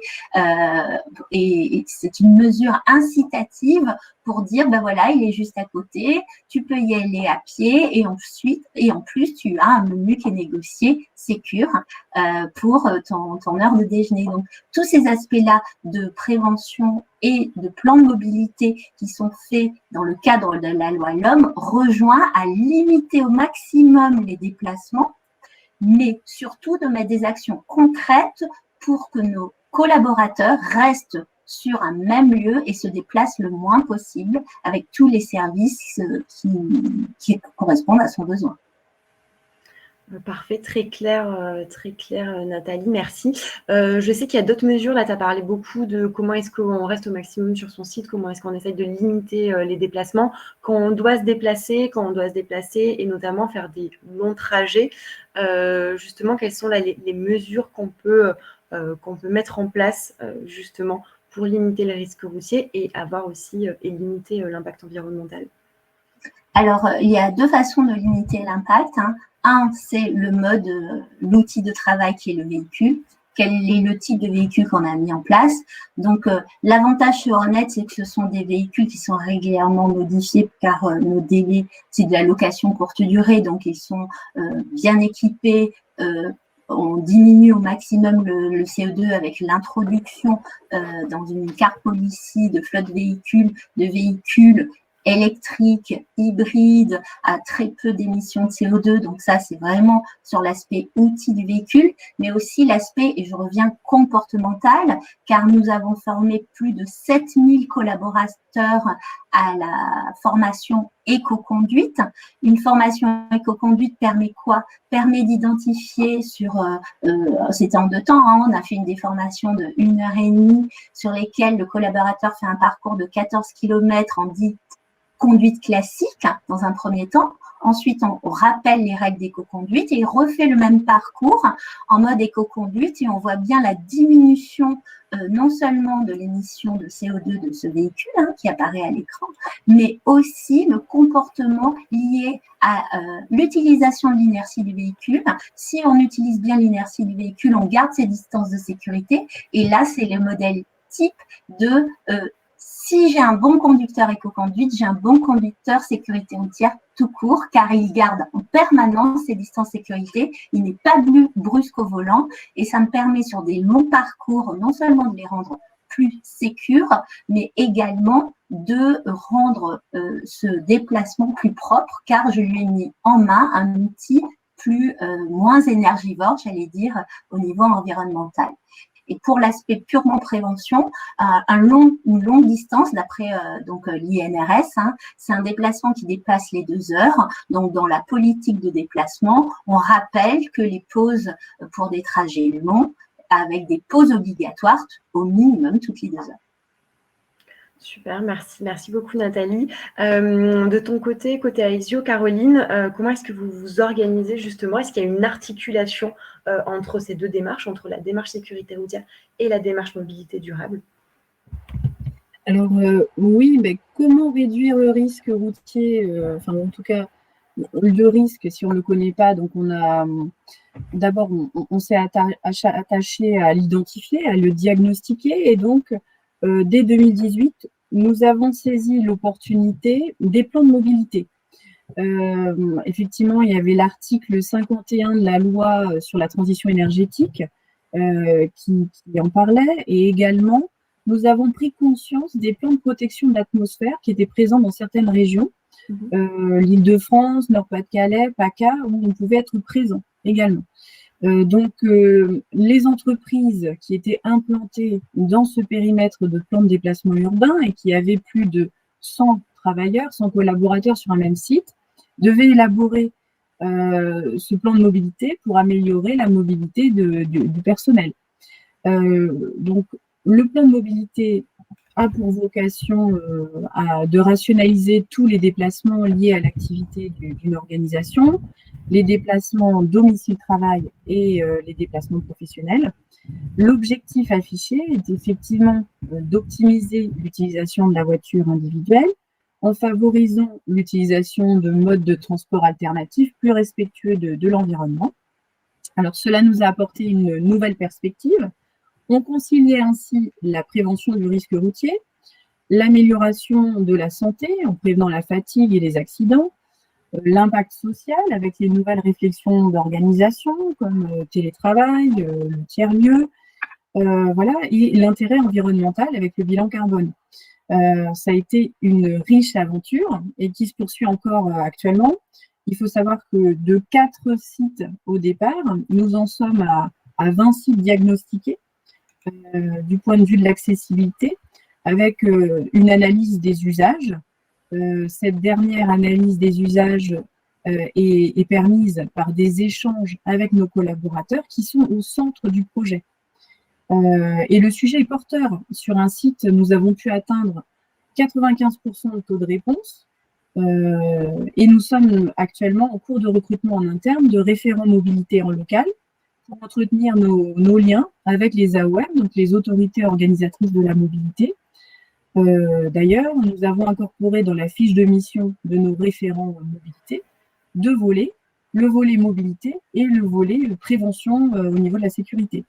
et c'est une mesure incitative pour dire, ben voilà, il est juste à côté, tu peux y aller à pied, et ensuite, et en plus, tu as un menu qui est négocié, sécure, pour ton heure de déjeuner. Donc, tous ces aspects-là de prévention et de plan de mobilité qui sont faits dans le cadre de la loi L'Homme rejoint à limiter au maximum les déplacements, mais surtout de mettre des actions concrètes pour que nos collaborateurs restent sur un même lieu et se déplacent le moins possible avec tous les services qui correspondent à son besoin. Parfait, très clair, Nathalie, merci. Je sais qu'il y a d'autres mesures, là tu as parlé beaucoup de comment est-ce qu'on reste au maximum sur son site, comment est-ce qu'on essaye de limiter les déplacements, quand on doit se déplacer, et notamment faire des longs trajets. Justement, quelles sont les mesures qu'on peut mettre en place justement pour limiter les risques routiers et avoir aussi et limiter l'impact environnemental? Alors, il y a deux façons de limiter l'impact. Un, c'est le mode, l'outil de travail qui est le véhicule. Quel est le type de véhicule qu'on a mis en place? Donc, l'avantage sur Honnête, c'est que ce sont des véhicules qui sont régulièrement modifiés car nos délais, c'est de la location courte durée, donc ils sont bien équipés. On diminue au maximum le CO2 avec l'introduction dans une car policy de flotte de véhicules électriques, hybrides, à très peu d'émissions de CO2. Donc ça, c'est vraiment sur l'aspect outil du véhicule, mais aussi l'aspect, et je reviens, comportemental, car nous avons formé plus de 7000 collaborateurs à la formation éco-conduite. Une formation éco-conduite permet quoi? Permet d'identifier c'était en 2 temps, on a fait des formations de 1h30 sur lesquelles le collaborateur fait un parcours de 14 km en dite conduite classique dans un premier temps. Ensuite, on rappelle les règles d'éco-conduite et il refait le même parcours en mode éco-conduite et on voit bien la diminution non seulement de l'émission de CO2 de ce véhicule qui apparaît à l'écran, mais aussi le comportement lié à l'utilisation de l'inertie du véhicule. Si on utilise bien l'inertie du véhicule, on garde ses distances de sécurité et là, c'est le modèle type de si j'ai un bon conducteur éco-conduite, j'ai un bon conducteur sécurité routière tout court, car il garde en permanence ses distances sécurité, il n'est pas brusque au volant, et ça me permet sur des longs parcours, non seulement de les rendre plus sécures, mais également de rendre ce déplacement plus propre, car je lui ai mis en main un outil moins énergivore, j'allais dire, au niveau environnemental. Et pour l'aspect purement prévention, une longue distance, d'après l'INRS, c'est un déplacement qui dépasse les 2 heures. Donc, dans la politique de déplacement, on rappelle que les pauses pour des trajets longs, avec des pauses obligatoires au minimum toutes les 2 heures. Super, merci beaucoup Nathalie. De ton côté Aesio, Caroline, comment est-ce que vous vous organisez justement? Est-ce qu'il y a une articulation entre ces deux démarches, entre la démarche sécurité routière et la démarche mobilité durable? Alors, oui, mais comment réduire le risque routier, enfin, en tout cas, le risque, si on ne le connaît pas, donc d'abord, on s'est attaché à l'identifier, à le diagnostiquer, et donc, dès 2018, nous avons saisi l'opportunité des plans de mobilité. Effectivement, il y avait l'article 51 de la loi sur la transition énergétique qui en parlait, et également, nous avons pris conscience des plans de protection de l'atmosphère qui étaient présents dans certaines régions, l'Île-de-France, Nord-Pas-de-Calais, PACA, où on pouvait être présent également. Donc, les entreprises qui étaient implantées dans ce périmètre de plan de déplacement urbain et qui avaient plus de 100 travailleurs, 100 collaborateurs sur un même site, devaient élaborer ce plan de mobilité pour améliorer la mobilité du personnel. Donc, le plan de mobilité a pour vocation de rationaliser tous les déplacements liés à l'activité d'une organisation, les déplacements domicile-travail et les déplacements professionnels. L'objectif affiché est effectivement d'optimiser l'utilisation de la voiture individuelle en favorisant l'utilisation de modes de transport alternatifs plus respectueux de l'environnement. Alors, cela nous a apporté une nouvelle perspective. On conciliait ainsi la prévention du risque routier, l'amélioration de la santé en prévenant la fatigue et les accidents, l'impact social avec les nouvelles réflexions d'organisation comme télétravail, le tiers-lieu, voilà, et l'intérêt environnemental avec le bilan carbone. Ça a été une riche aventure et qui se poursuit encore actuellement. Il faut savoir que de 4 sites au départ, nous en sommes à 20 sites diagnostiqués du point de vue de l'accessibilité, avec une analyse des usages. Cette dernière analyse des usages est permise par des échanges avec nos collaborateurs qui sont au centre du projet. Et le sujet est porteur. Sur un site, nous avons pu atteindre 95% de taux de réponse. Et nous sommes actuellement en cours de recrutement en interne de référents mobilité en local pour entretenir nos liens avec les AOM, donc les autorités organisatrices de la mobilité. D'ailleurs, nous avons incorporé dans la fiche de mission de nos référents mobilité 2 volets, le volet mobilité et le volet prévention au niveau de la sécurité.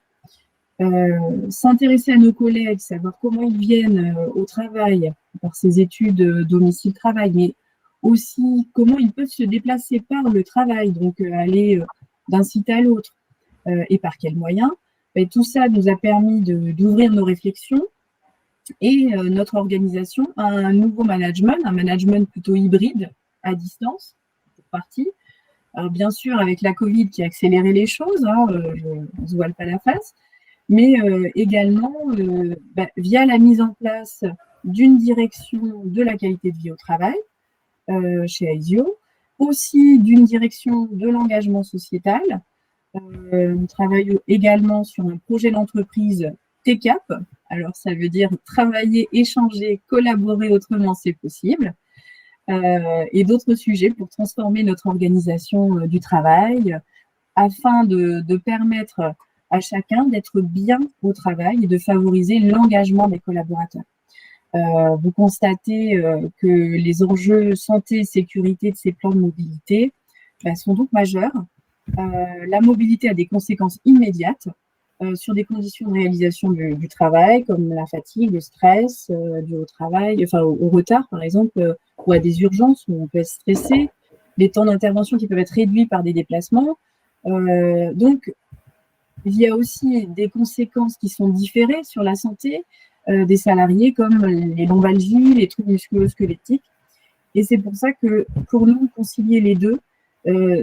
S'intéresser à nos collègues, savoir comment ils viennent au travail par ces études domicile-travail, mais aussi comment ils peuvent se déplacer par le travail, donc aller d'un site à l'autre et par quels moyens. Et tout ça nous a permis d'ouvrir nos réflexions et notre organisation a un nouveau management, un management plutôt hybride à distance, pour partie. Alors bien sûr, avec la Covid qui a accéléré les choses, hein, on ne se voile pas la face, mais également via la mise en place d'une direction de la qualité de vie au travail chez Aesio, aussi d'une direction de l'engagement sociétal. On travaille également sur un projet d'entreprise TCAP. Alors, ça veut dire travailler, échanger, collaborer autrement, c'est possible. Et d'autres sujets pour transformer notre organisation du travail afin de permettre à chacun d'être bien au travail et de favoriser l'engagement des collaborateurs. Vous constatez que les enjeux santé et sécurité de ces plans de mobilité sont donc majeurs. La mobilité a des conséquences immédiates sur des conditions de réalisation du travail, comme la fatigue, le stress dû au travail, enfin au retard par exemple, ou à des urgences où on peut être stressé, les temps d'intervention qui peuvent être réduits par des déplacements. Donc, il y a aussi des conséquences qui sont différées sur la santé des salariés, comme les lombalgies, les troubles musculo-squelettiques. Et c'est pour ça que pour nous, concilier les deux,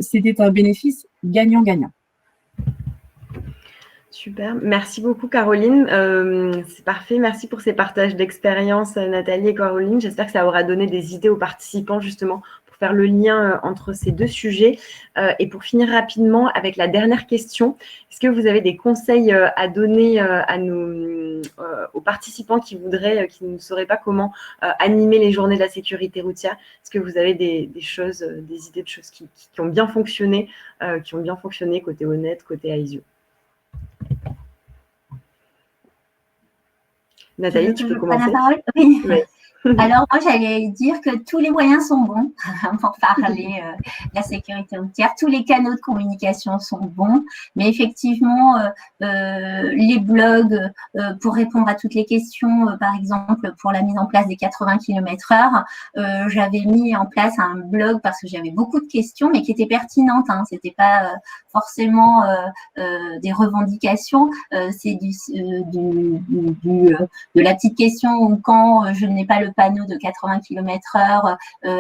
c'était un bénéfice gagnant-gagnant. Super, merci beaucoup Caroline, c'est parfait, merci pour ces partages d'expérience Nathalie et Caroline, j'espère que ça aura donné des idées aux participants justement pour faire le lien entre ces deux sujets. Et pour finir rapidement avec la dernière question, est-ce que vous avez des conseils à donner aux participants qui ne sauraient pas comment animer les journées de la sécurité routière? Est-ce que vous avez des idées de choses qui ont bien fonctionné, côté Honnête, côté Aesio? Nathalie, tu peux je prends la commencer. parole? Oui. Oui. Alors, moi, j'allais dire que tous les moyens sont bons pour parler de la sécurité routière. Tous les canaux de communication sont bons. Mais effectivement, les blogs, pour répondre à toutes les questions, par exemple, pour la mise en place des 80 km/h, j'avais mis en place un blog parce que j'avais beaucoup de questions, mais qui étaient pertinentes. Hein. C'était pas forcément des revendications. C'est de la petite question quand je n'ai pas le panneau de 80 km/h,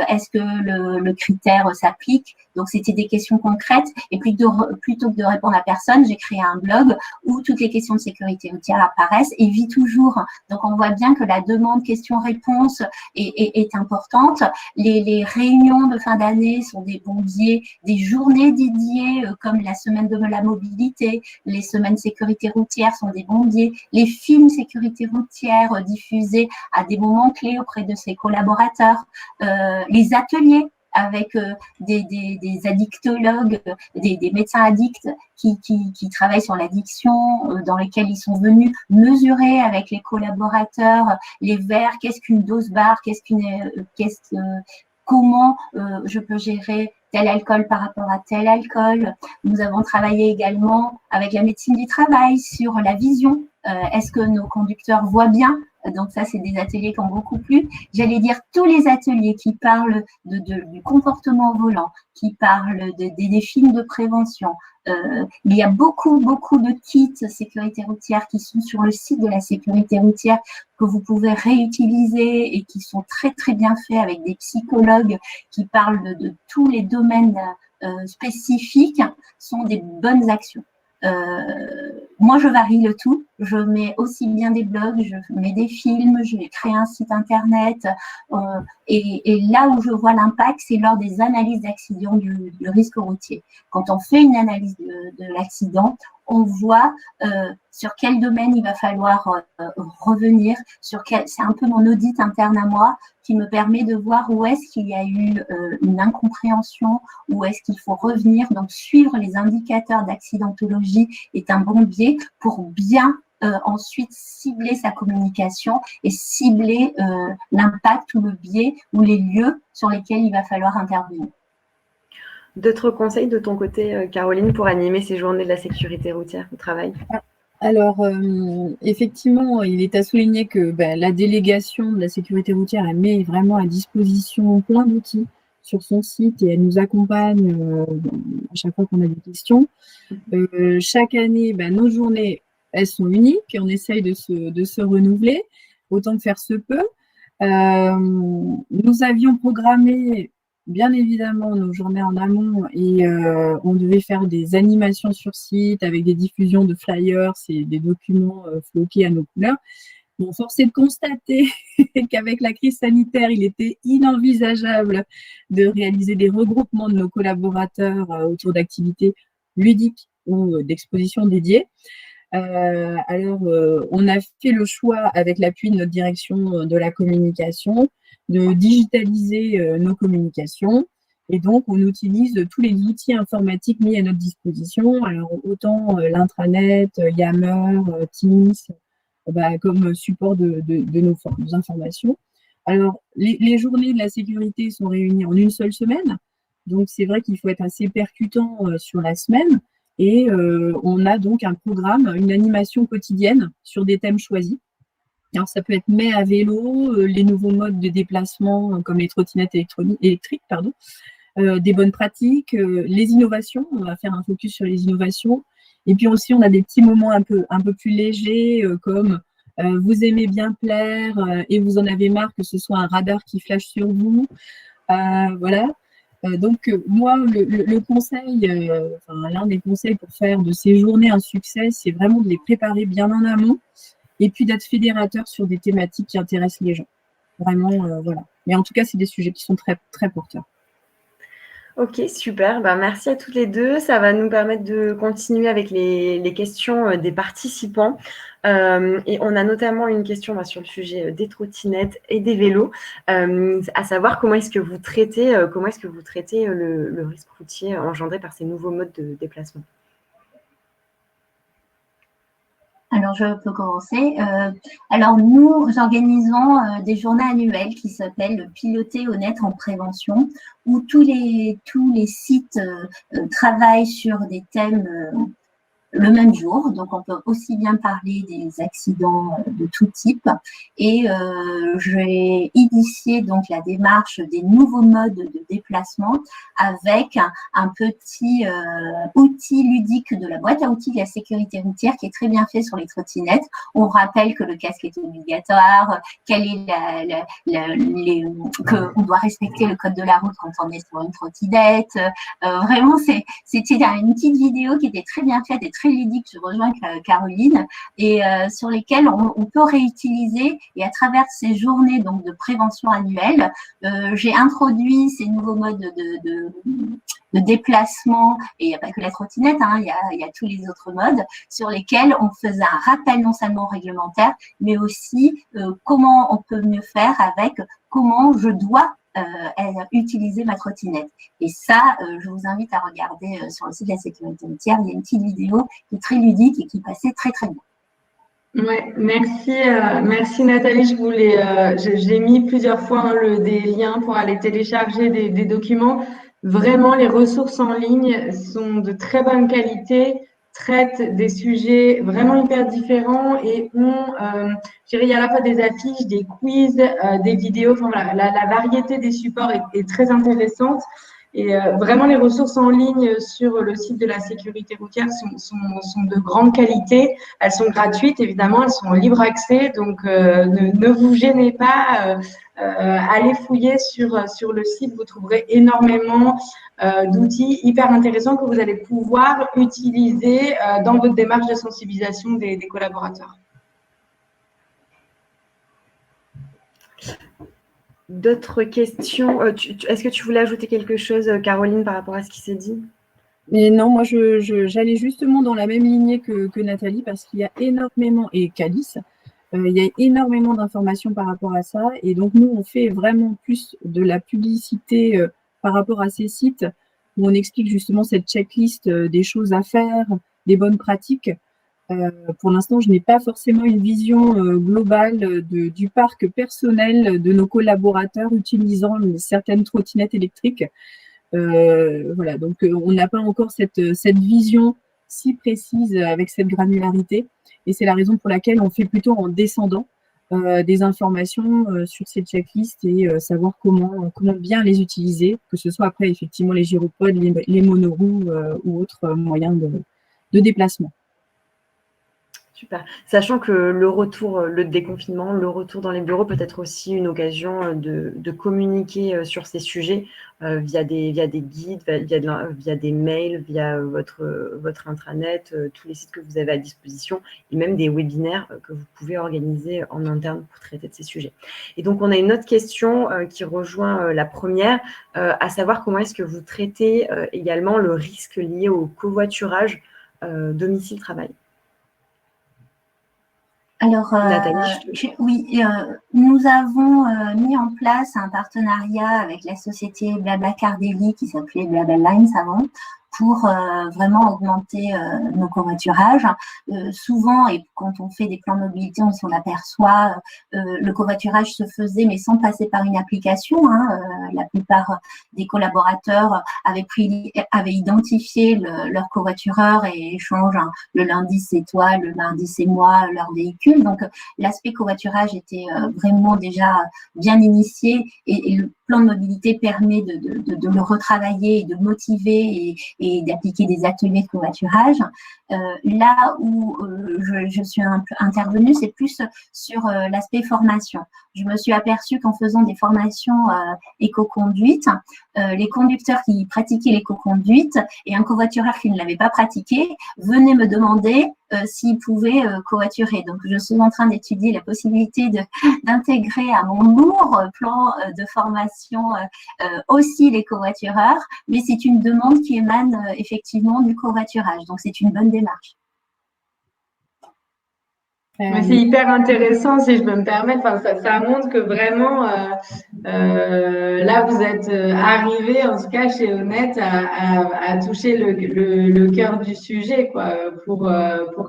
est-ce que le critère s'applique? Donc, c'était des questions concrètes. Et plutôt que de répondre à personne, j'ai créé un blog où toutes les questions de sécurité routière apparaissent et vit toujours. Donc, on voit bien que la demande questions-réponses est importante. Les réunions de fin d'année sont des bons biais, des journées dédiées comme la semaine de la mobilité, les semaines sécurité routière sont des bons biais, les films sécurité routière diffusés à des moments clés auprès de ses collaborateurs, les ateliers avec des addictologues, des médecins addicts qui travaillent sur l'addiction, dans lesquels ils sont venus mesurer avec les collaborateurs les verres, qu'est-ce qu'une dose barre, comment je peux gérer tel alcool par rapport à tel alcool. Nous avons travaillé également avec la médecine du travail sur la vision. Est-ce que nos conducteurs voient bien? Donc ça, c'est des ateliers qui ont beaucoup plu. J'allais dire tous les ateliers qui parlent du comportement au volant, qui parlent des films de prévention. Il y a beaucoup de kits sécurité routière qui sont sur le site de la sécurité routière que vous pouvez réutiliser et qui sont très très bien faits avec des psychologues qui parlent de tous les domaines spécifiques, sont des bonnes actions. Moi, je varie le tout. Je mets aussi bien des blogs, je mets des films, je vais créer un site internet. Et là où je vois l'impact, c'est lors des analyses d'accident du risque routier. Quand on fait une analyse de l'accident, on voit sur quel domaine il va falloir revenir. C'est un peu mon audit interne à moi qui me permet de voir où est-ce qu'il y a eu une incompréhension, où est-ce qu'il faut revenir. Donc, suivre les indicateurs d'accidentologie est un bon biais pour bien ensuite cibler sa communication et cibler l'impact ou le biais ou les lieux sur lesquels il va falloir intervenir. D'autres conseils de ton côté, Caroline, pour animer ces journées de la sécurité routière au travail? Alors, effectivement, il est à souligner que la délégation de la sécurité routière, elle met vraiment à disposition plein d'outils sur son site et elle nous accompagne à chaque fois qu'on a des questions. Chaque année, nos journées, elles sont uniques et on essaye de se renouveler autant que faire se peut. Nous avions programmé bien évidemment nos journées en amont et on devait faire des animations sur site avec des diffusions de flyers et des documents floqués à nos couleurs. Bon, force est de constater qu'avec la crise sanitaire, il était inenvisageable de réaliser des regroupements de nos collaborateurs autour d'activités ludiques ou d'expositions dédiées. Alors, on a fait le choix, avec l'appui de notre direction de la communication, de digitaliser nos communications. Et donc, on utilise tous les outils informatiques mis à notre disposition. Alors, autant l'intranet, Yammer, Teams, comme support de nos informations. Alors, les journées de la sécurité sont réunies en une seule semaine. Donc, c'est vrai qu'il faut être assez percutant sur la semaine. Et on a donc un programme, une animation quotidienne sur des thèmes choisis. Alors, ça peut être mai à vélo, les nouveaux modes de déplacement comme les trottinettes électriques, des bonnes pratiques, les innovations. On va faire un focus sur les innovations. Et puis aussi, on a des petits moments un peu plus légers comme vous aimez bien plaire et vous en avez marre que ce soit un radar qui flash sur vous. Voilà. Donc, moi, le conseil, l'un des conseils pour faire de ces journées un succès, c'est vraiment de les préparer bien en amont et puis d'être fédérateur sur des thématiques qui intéressent les gens. Vraiment, voilà. Mais en tout cas, c'est des sujets qui sont très, très porteurs. Ok, super. Merci à toutes les deux. Ça va nous permettre de continuer avec les questions des participants. Et on a notamment une question sur le sujet des trottinettes et des vélos, à savoir comment est-ce que vous traitez le risque routier. routier engendrés par ces nouveaux modes de déplacement. Alors, je peux commencer. Alors, nous organisons des journées annuelles qui s'appellent Piloter honnête en prévention, où tous les sites travaillent sur des thèmes le même jour. Donc, on peut aussi bien parler des accidents de tout type. Et j'ai initié donc la démarche des nouveaux modes de déplacement avec un petit outil ludique de la boîte à outils de la sécurité routière qui est très bien fait sur les trottinettes. On rappelle que le casque est obligatoire, qu'on doit respecter le code de la route quand on est sur une trottinette. Vraiment, c'était une petite vidéo qui était très bien faite et très ludique. Je rejoins Caroline, et sur lesquelles on peut réutiliser. Et à travers ces journées donc de prévention annuelle, j'ai introduit ces nouveaux modes de déplacement, et il n'y a pas que la trottinette, hein, il y a tous les autres modes sur lesquels on faisait un rappel non seulement réglementaire, mais aussi comment on peut mieux faire avec comment je dois utiliser ma trottinette. Et ça, je vous invite à regarder sur le site de la sécurité routière. Il y a une petite vidéo qui est très ludique et qui passait très très bien. Ouais, merci Nathalie. J'ai mis plusieurs fois des liens pour aller télécharger des documents. Vraiment, les ressources en ligne sont de très bonne qualité, traitent des sujets vraiment hyper différents et je dirais, il y a à la fois des affiches, des quiz, des vidéos. Enfin voilà, la variété des supports est très intéressante. Et vraiment, les ressources en ligne sur le site de la sécurité routière sont de grande qualité. Elles sont gratuites, évidemment, elles sont en libre accès. Donc, ne vous gênez pas. Allez fouiller sur le site. Vous trouverez énormément d'outils hyper intéressants que vous allez pouvoir utiliser dans votre démarche de sensibilisation des collaborateurs. D'autres questions? Est-ce que tu voulais ajouter quelque chose, Caroline, par rapport à ce qui s'est dit? Mais non, moi, j'allais justement dans la même lignée que Nathalie, parce qu'il y a énormément, et Calice, il y a énormément d'informations par rapport à ça. Et donc, nous, on fait vraiment plus de la publicité par rapport à ces sites où on explique justement cette checklist des choses à faire, des bonnes pratiques. Pour l'instant, je n'ai pas forcément une vision globale du parc personnel de nos collaborateurs utilisant certaines trottinettes électriques. Voilà, donc on n'a pas encore cette vision si précise avec cette granularité. Et c'est la raison pour laquelle on fait plutôt en descendant des informations sur ces checklists et savoir comment bien les utiliser, que ce soit après effectivement les gyropodes, les monoroues ou autres moyens de déplacement. Super. Sachant que le déconfinement, le retour dans les bureaux peut être aussi une occasion de communiquer sur ces sujets via des guides, via des mails, via votre intranet, tous les sites que vous avez à disposition et même des webinaires que vous pouvez organiser en interne pour traiter de ces sujets. Et donc, on a une autre question qui rejoint la première, à savoir comment est-ce que vous traitez également le risque lié au covoiturage domicile-travail. Alors, oui, nous avons mis en place un partenariat avec la société Blablacar Daily qui s'appelait Blabla Lines avant, pour vraiment augmenter nos covoiturages. Souvent, et quand on fait des plans de mobilité, on s'en aperçoit, le covoiturage se faisait, mais sans passer par une application. La plupart des collaborateurs avaient identifié leur covoitureur et échangent le lundi c'est toi, le mardi c'est moi, leur véhicule. Donc, l'aspect covoiturage était vraiment déjà bien initié et le plan de mobilité permet de le retravailler et de motiver et d'appliquer des ateliers de covoiturage. Là où je suis intervenue, c'est plus sur l'aspect formation. Je me suis aperçue qu'en faisant des formations éco-conduite, les conducteurs qui pratiquaient l'éco-conduite et un covoitureur qui ne l'avait pas pratiqué venaient me demander s'ils pouvaient covoiturer. Donc, je suis en train d'étudier la possibilité d'intégrer à mon lourd plan de formation aussi les covoitureurs, mais c'est une demande qui émane effectivement du covoiturage. Donc, c'est une bonne démarche. C'est hyper intéressant, si je peux me permettre. Enfin, ça montre que vraiment, Là, vous êtes arrivé, en tout cas chez Honnête, à toucher le cœur du sujet, quoi, pour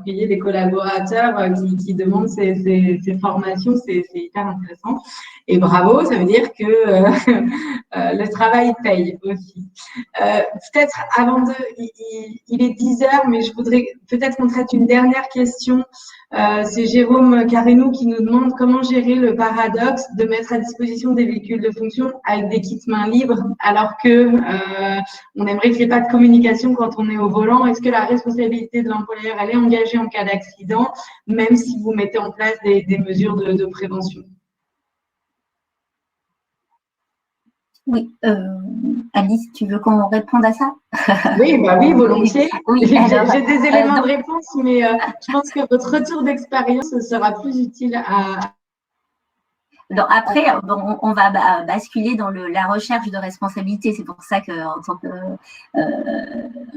qu'il y ait des collaborateurs qui demandent ces formations. C'est hyper intéressant. Et bravo, ça veut dire que le travail paye aussi. Peut-être avant il est 10 heures, mais je voudrais peut-être qu'on traite une dernière question. C'est Jérôme Carrenou qui nous demande comment gérer le paradoxe de mettre à disposition des véhicules de fonction avec des kits main libres, alors que on aimerait qu'il n'y ait pas de communication quand on est au volant. Est-ce que la responsabilité de l'employeur, elle est engagée en cas d'accident, même si vous mettez en place des mesures de prévention? Oui, Alice, tu veux qu'on réponde à ça? Oui, bah oui, volontiers. Oui, J'ai des éléments de réponse, mais je pense que votre retour d'expérience sera plus utile à… Après, bon, on va basculer dans la recherche de responsabilité. C'est pour ça qu'en tant que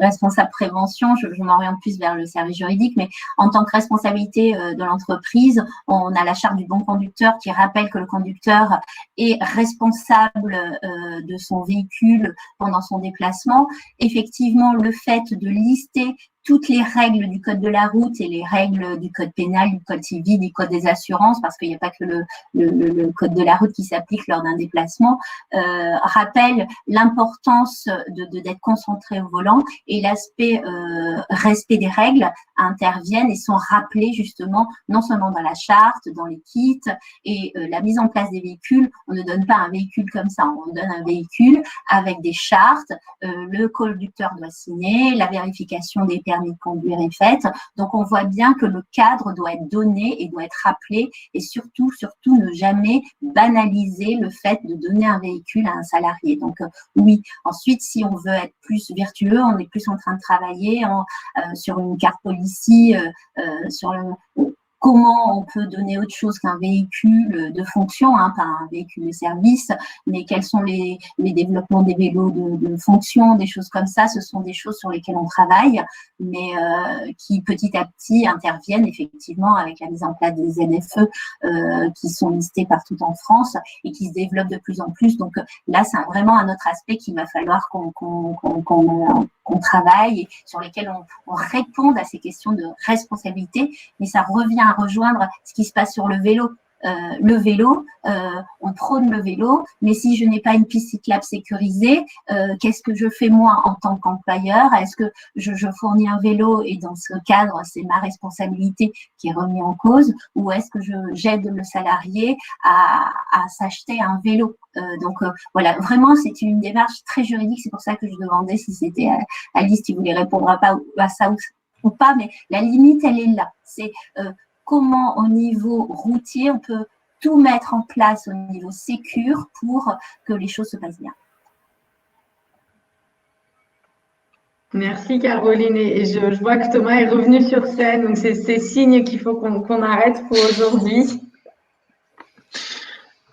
responsable prévention, je m'oriente plus vers le service juridique. Mais en tant que responsabilité de l'entreprise, on a la charte du bon conducteur qui rappelle que le conducteur est responsable de son véhicule pendant son déplacement. Effectivement, le fait de lister toutes les règles du code de la route et les règles du code pénal, du code civil, du code des assurances, parce qu'il n'y a pas que le code de la route qui s'applique lors d'un déplacement, rappelle l'importance d'être concentré au volant, et l'aspect respect des règles interviennent et sont rappelés justement non seulement dans la charte, dans les kits et la mise en place des véhicules. On ne donne pas un véhicule comme ça, on donne un véhicule avec des chartes, le conducteur doit signer, la vérification des permis de conduire est faite. Donc, on voit bien que le cadre doit être donné et doit être rappelé, et surtout ne jamais banaliser le fait de donner un véhicule à un salarié. Donc, oui. Ensuite, si on veut être plus vertueux, on est plus en train de travailler sur une carte policy, sur comment on peut donner autre chose qu'un véhicule de fonction, pas un véhicule de service, mais quels sont les développements des vélos de fonction, des choses comme ça. Ce sont des choses sur lesquelles on travaille, mais qui petit à petit interviennent effectivement avec la mise en place des ZFE qui sont listés partout en France et qui se développent de plus en plus. Donc là, c'est vraiment un autre aspect qu'il va falloir qu'on travaille et sur lesquels on réponde à ces questions de responsabilité. Mais ça revient à rejoindre ce qui se passe sur le vélo. Le vélo, on prône le vélo, mais si je n'ai pas une piste cyclable sécurisée, qu'est-ce que je fais moi en tant qu'employeur? Est-ce que je fournis un vélo et dans ce cadre, c'est ma responsabilité qui est remise en cause, ou est-ce que j'aide le salarié à s'acheter un vélo? Donc voilà, vraiment, c'est une démarche très juridique. C'est pour ça que je demandais si c'était Alice qui voulait répondre à ça ou pas, mais la limite, elle est là. C'est comment au niveau routier, on peut tout mettre en place au niveau sécure pour que les choses se passent bien. Merci Caroline, et je vois que Thomas est revenu sur scène, donc c'est signe qu'il faut qu'on arrête pour aujourd'hui.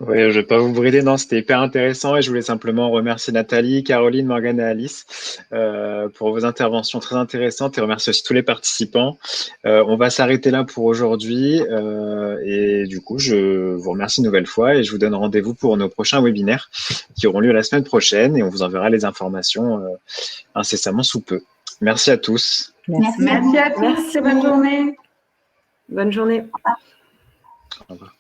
Oui, je ne vais pas vous brider, non, c'était hyper intéressant et je voulais simplement remercier Nathalie, Caroline, Morgane et Alice pour vos interventions très intéressantes et remercier aussi tous les participants. On va s'arrêter là pour aujourd'hui et du coup, je vous remercie une nouvelle fois et je vous donne rendez-vous pour nos prochains webinaires qui auront lieu la semaine prochaine et on vous enverra les informations incessamment sous peu. Merci à tous. Merci à tous, bonne journée. Bonne journée. Au revoir.